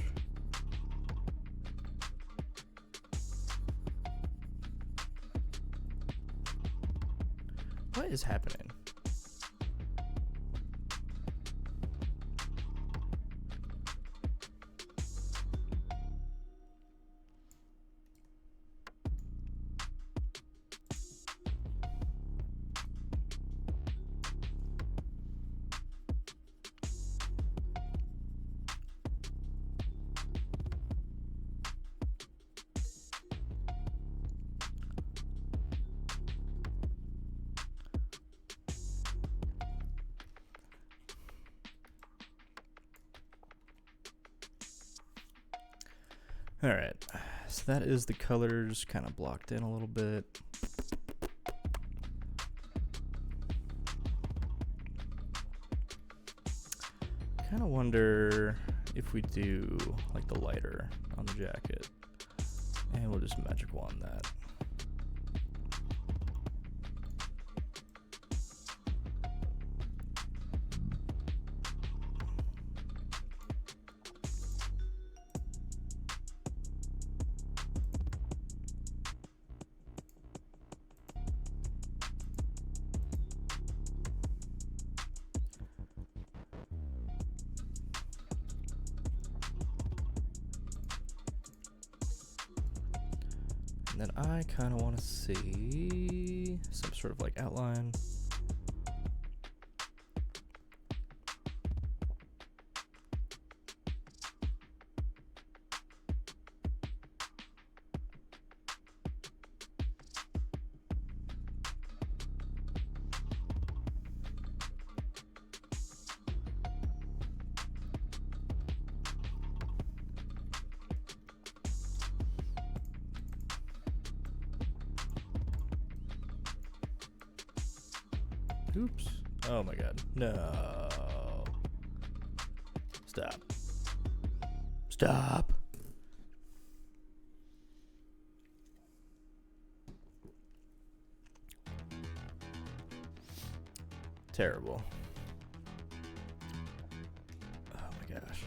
[SPEAKER 1] What is happening? All right, so that is the colors kind of blocked in a little bit. Kind of wonder if we do like the lighter on the jacket, and we'll just magic wand that. And then I kind of want to see some sort of like outline. Oops. Oh my god. No. Stop. Stop. Terrible. Oh my gosh.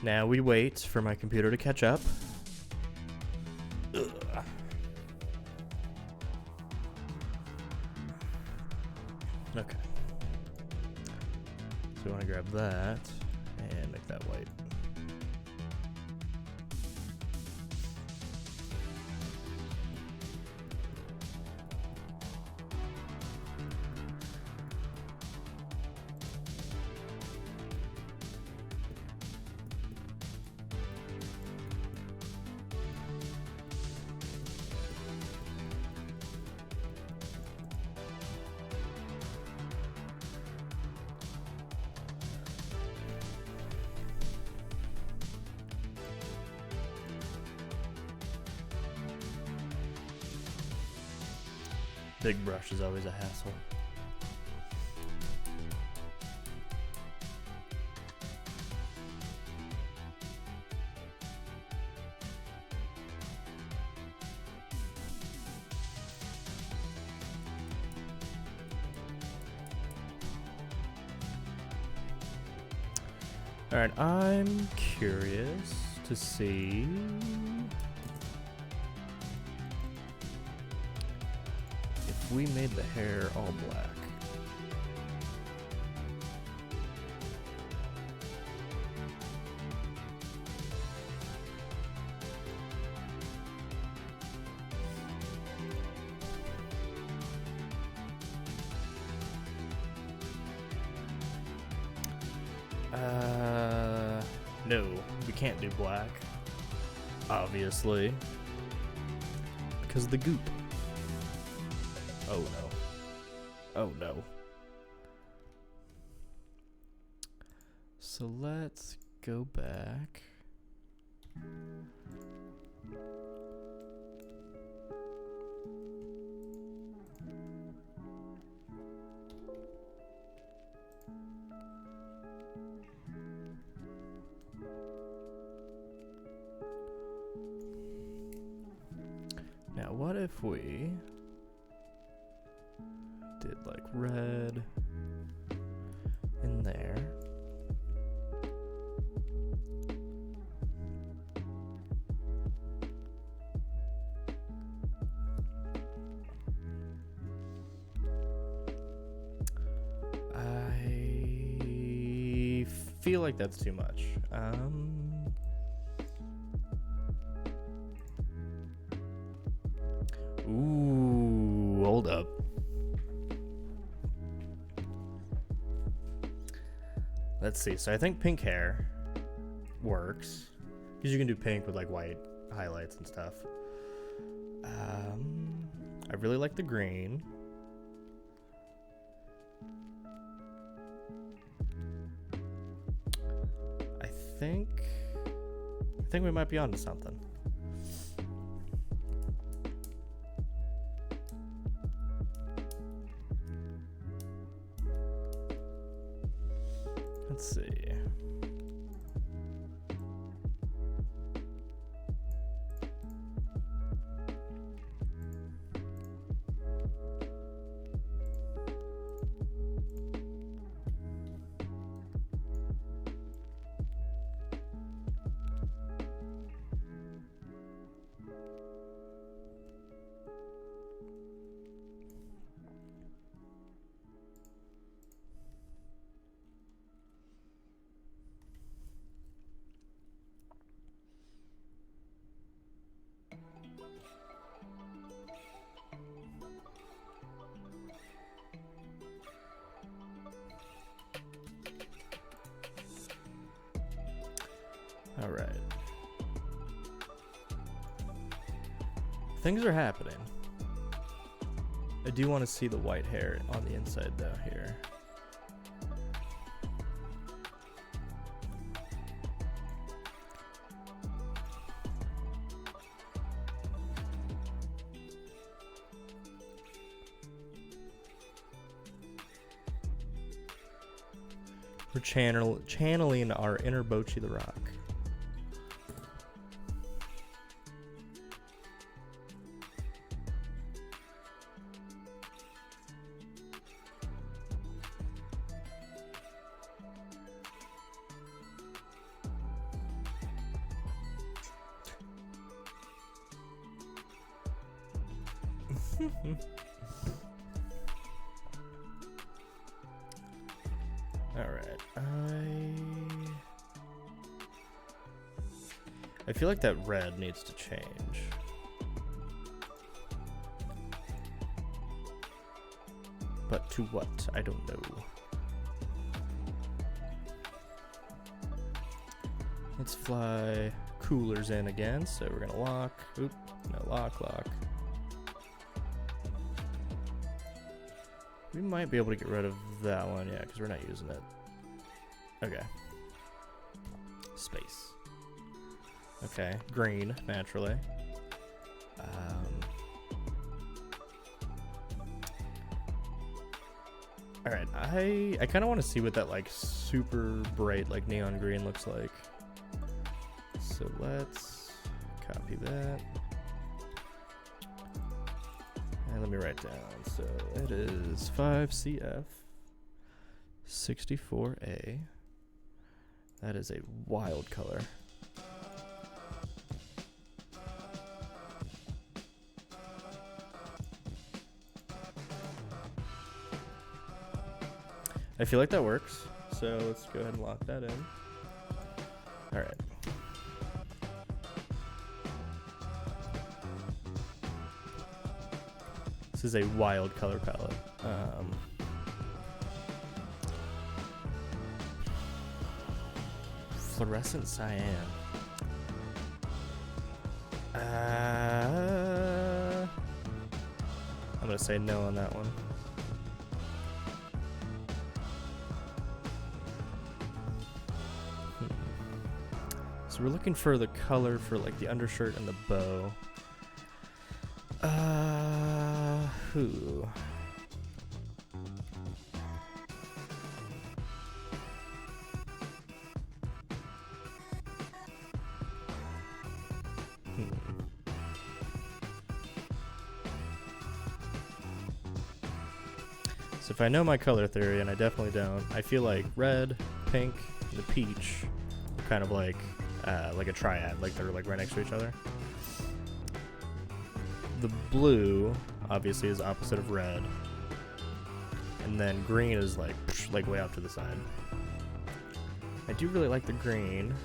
[SPEAKER 1] Now we wait for my computer to catch up. Ugh. Okay. So we want to grab that and make that white. Big brush is always a hassle. All right, I'm curious to see if we made the hair all black. No, we can't do black, obviously, because of the goop. Oh no. Oh no. So let's go back. Now, what if we did like red in there? I feel like that's too much. Ooh, hold up. Let's see. So I think pink hair works because you can do pink with like white highlights and stuff. I really like the green. I think we might be onto something. Let's see. All right. Things are happening. I do want to see the white hair on the inside though here. We're channeling our inner Bocchi the Rock. Alright, I feel like that red needs to change. But to what? I don't know. Let's fly coolers in again, so we're gonna lock. Oop, no, lock. We might be able to get rid of that one, yeah, because we're not using it. Okay. Space. Okay, green, naturally. Alright, I kind of want to see what that, like, super bright, like, neon green looks like. So let's copy that. And let me write down. So it is 5CF 64A. That is a wild color. I feel like that works. So let's go ahead and lock that in. All right. This is a wild color palette. Fluorescent cyan. I'm gonna say no on that one. So we're looking for the color for like the undershirt and the bow. Who? So if I know my color theory, and I definitely don't, I feel like red, pink, and the peach are kind of like a triad, like they're like right next to each other. The blue obviously is opposite of red, and then green is like way out to the side. I do really like the green.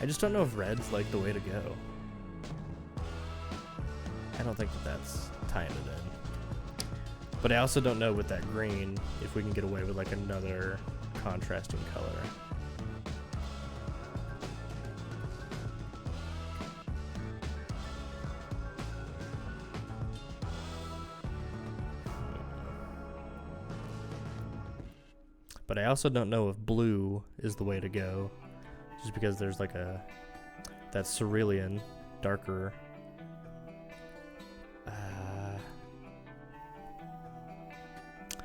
[SPEAKER 1] I just don't know if red's like the way to go. I don't think that that's tying it in. But I also don't know with that green if we can get away with like another contrasting color. But I also don't know if blue is the way to go, just because there's like that cerulean, darker.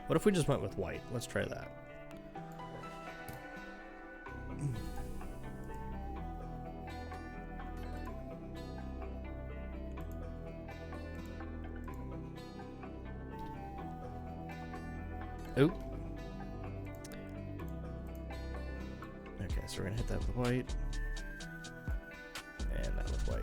[SPEAKER 1] What if we just went with white? Let's try that. Oop. Okay, so we're gonna hit that with white. And that with white.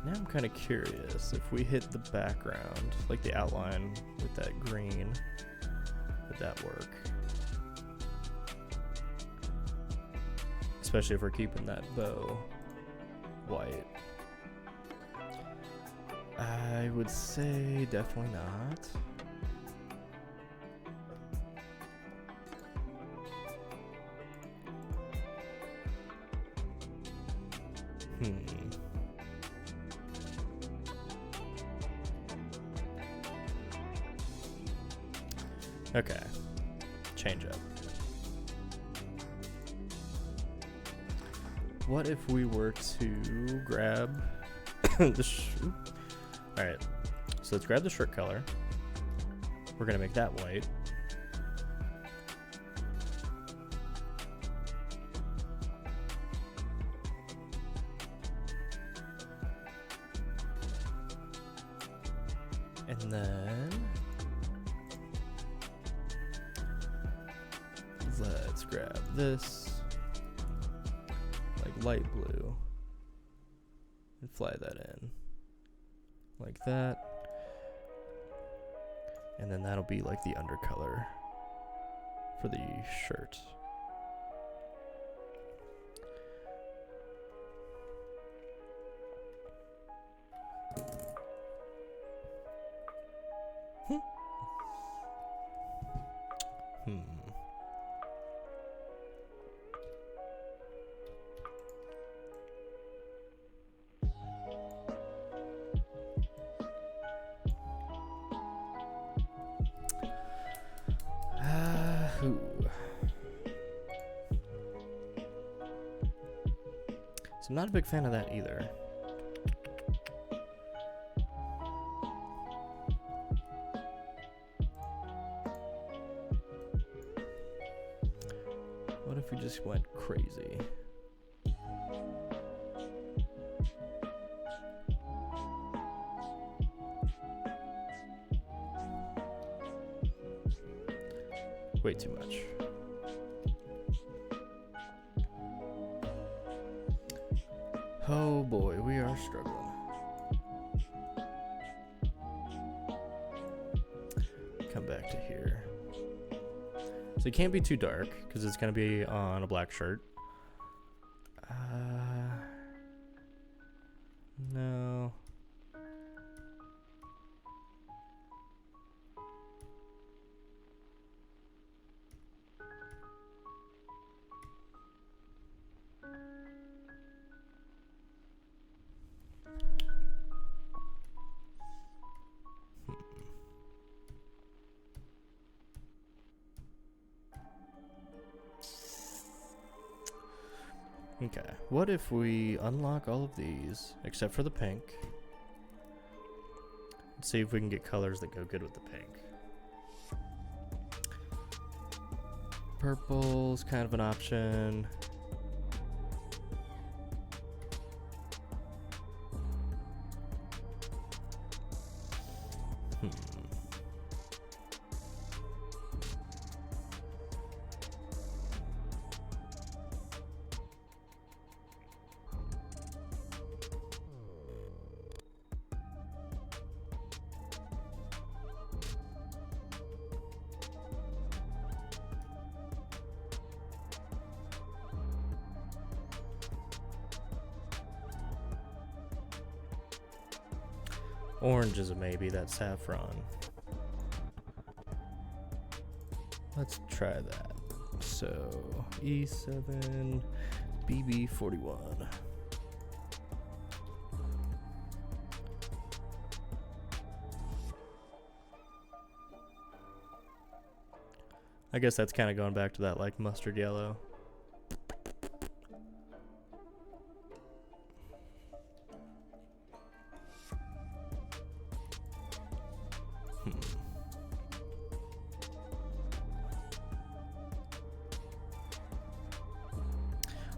[SPEAKER 1] Now I'm kind of curious if we hit the background, like the outline with that green, would that work? Especially if we're keeping that bow white. I would say definitely not. Okay. Change up. What if we were to grab the Alright, so let's grab the shirt color. We're gonna make that white. And then let's grab this, like light blue, and fly that in, like that. And then that'll be like the undercolor for the shirt. So I'm not a big fan of that either. What if we just went crazy? Way too much. Oh boy, we are struggling. Come back to here. So it can't be too dark because it's going to be on a black shirt. No. Okay, what if we unlock all of these, except for the pink? Let's see if we can get colors that go good with the pink. Purple's kind of an option. Orange is a maybe, that's saffron. Let's try that. So, E7, BB41. I guess that's kind of going back to that like mustard yellow.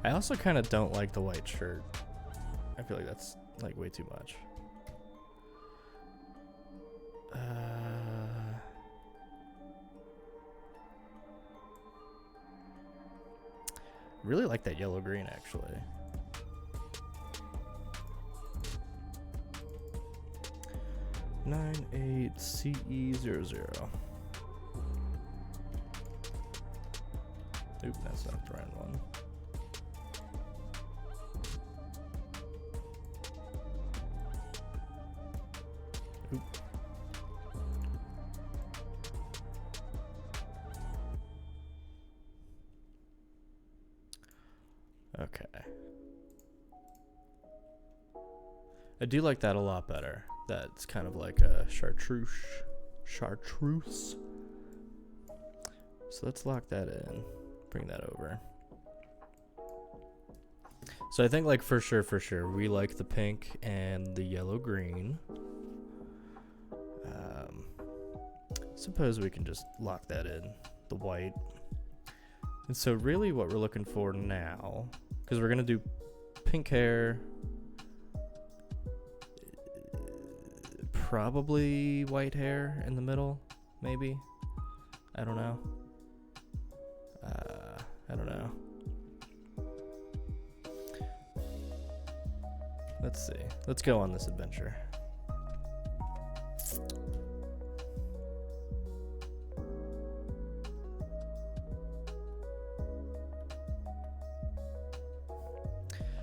[SPEAKER 1] I also kind of don't like the white shirt. I feel like that's like way too much. Really like that yellow green actually. Nine 8 CE00. Oop, that's not the right one. Oop. Okay. I do like that a lot better. That's kind of like a chartreuse. So let's lock that in. Bring that over. So I think like for sure, we like the pink and the yellow green. Suppose we can just lock that in, the white. And so really what we're looking for now, because we're gonna do pink hair, probably white hair in the middle, maybe. I don't know. Let's see. Let's go on this adventure.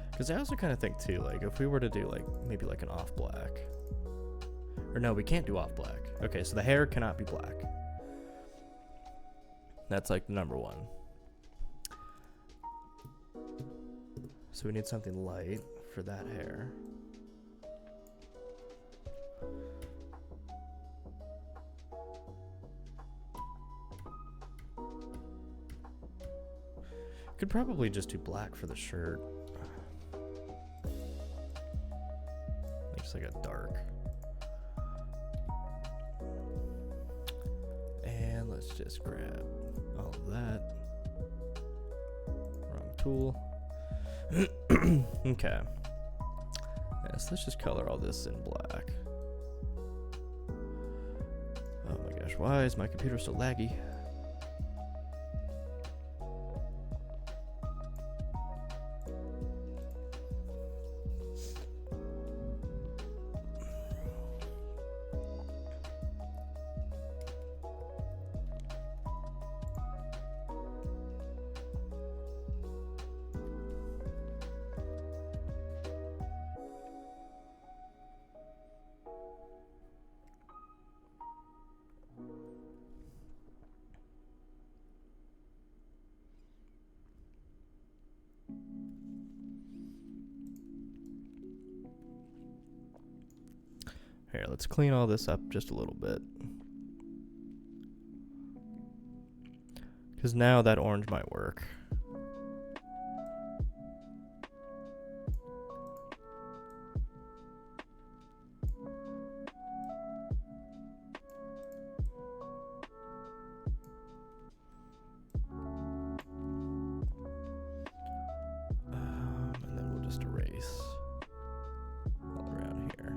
[SPEAKER 1] Because I also kind of think too, like if we were to do like maybe like an off black, or no, we can't do off black. Okay, so the hair cannot be black. That's like number one. So we need something light for that hair. Could probably just do black for the shirt. Just like a dark. And let's just grab all of that. Wrong tool. Okay. Yes, let's just color all this in black. Oh my gosh, why is my computer so laggy? Here, let's clean all this up just a little bit. Because now that orange might work. And then we'll just erase all around here.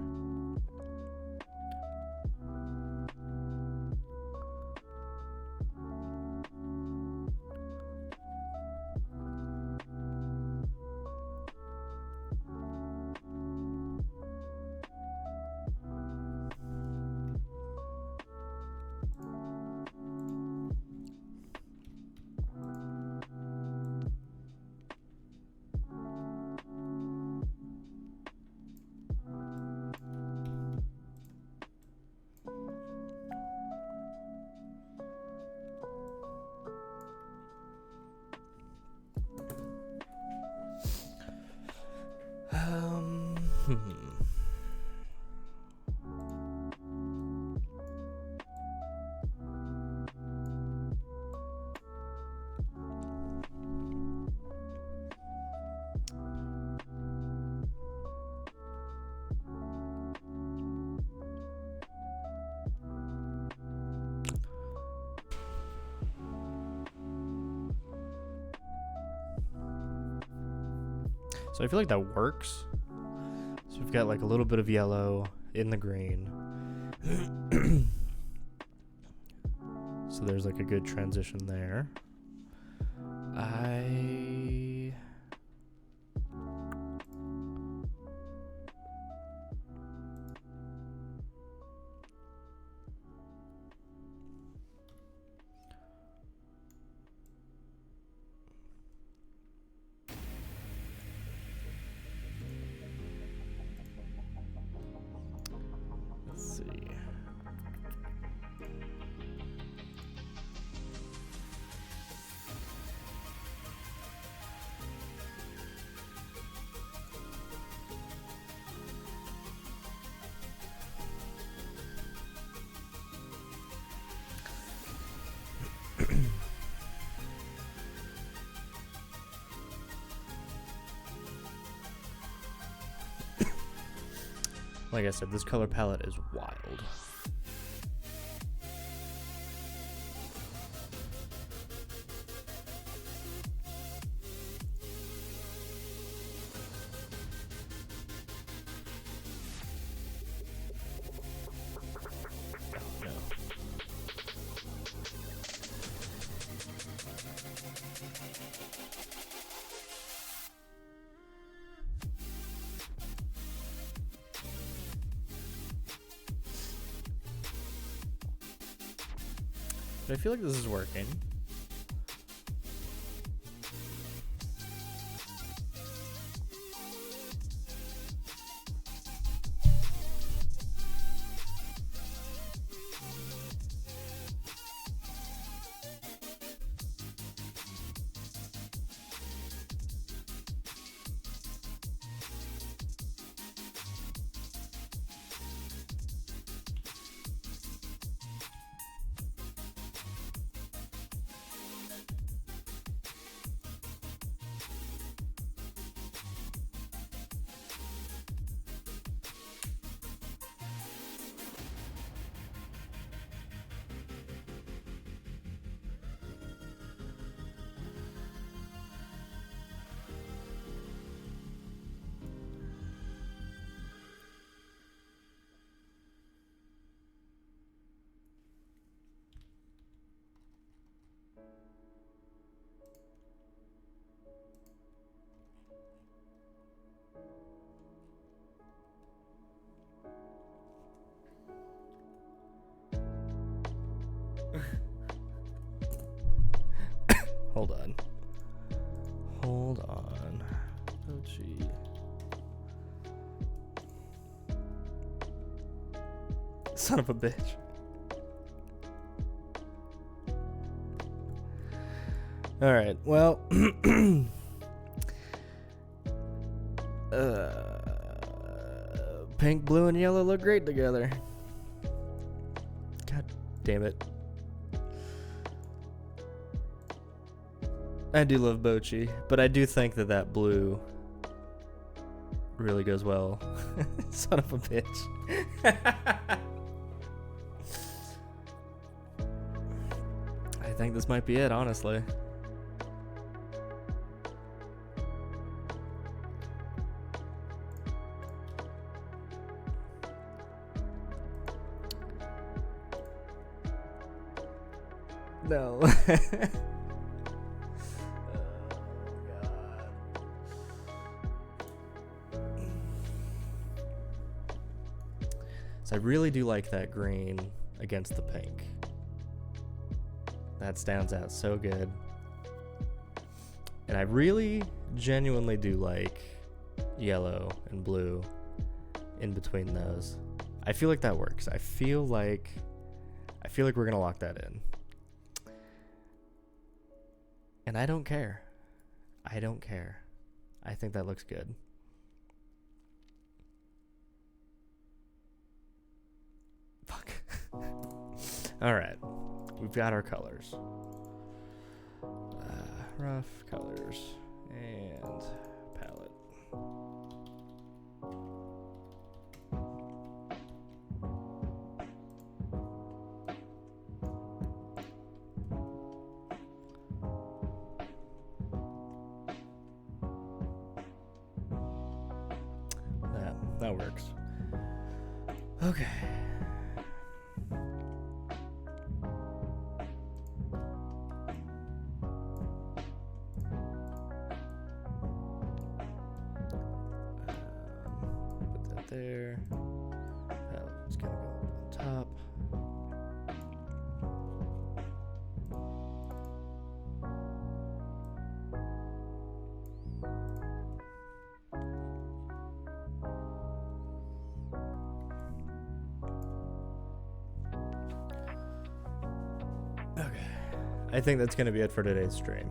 [SPEAKER 1] So I feel like that works. So we've got like a little bit of yellow in the green. So there's like a good transition there. Let's see. Like I said, this color palette is wild. But I feel like this is working. Hold on. Hold on. Oh, gee. Son of a bitch. All right. Well, pink, blue, and yellow look great together. God damn it. I do love Bochi, but I do think that that blue really goes well. Son of a bitch. I think this might be it, honestly. No. I really do like that green against the pink. That stands out so good. And I really genuinely do like yellow and blue in between those. I feel like that works. I feel like we're going to lock that in. And I don't care. I don't care. I think that looks good. Fuck. All right. We've got our colors. Rough colors and palette. That works. Okay. Put that there. It's gonna go on top. Okay. I think that's gonna be it for today's stream.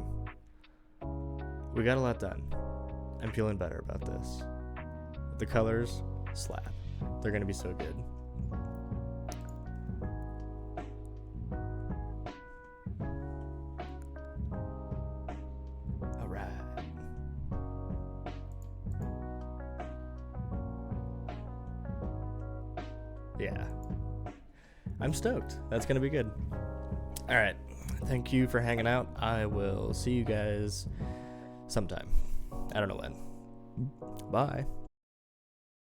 [SPEAKER 1] We got a lot done. I'm feeling better about this. The colors slap. They're gonna be so good. All right. Yeah. I'm stoked. That's going to be good. All right. Thank you for hanging out. I will see you guys sometime. I don't know when. Bye.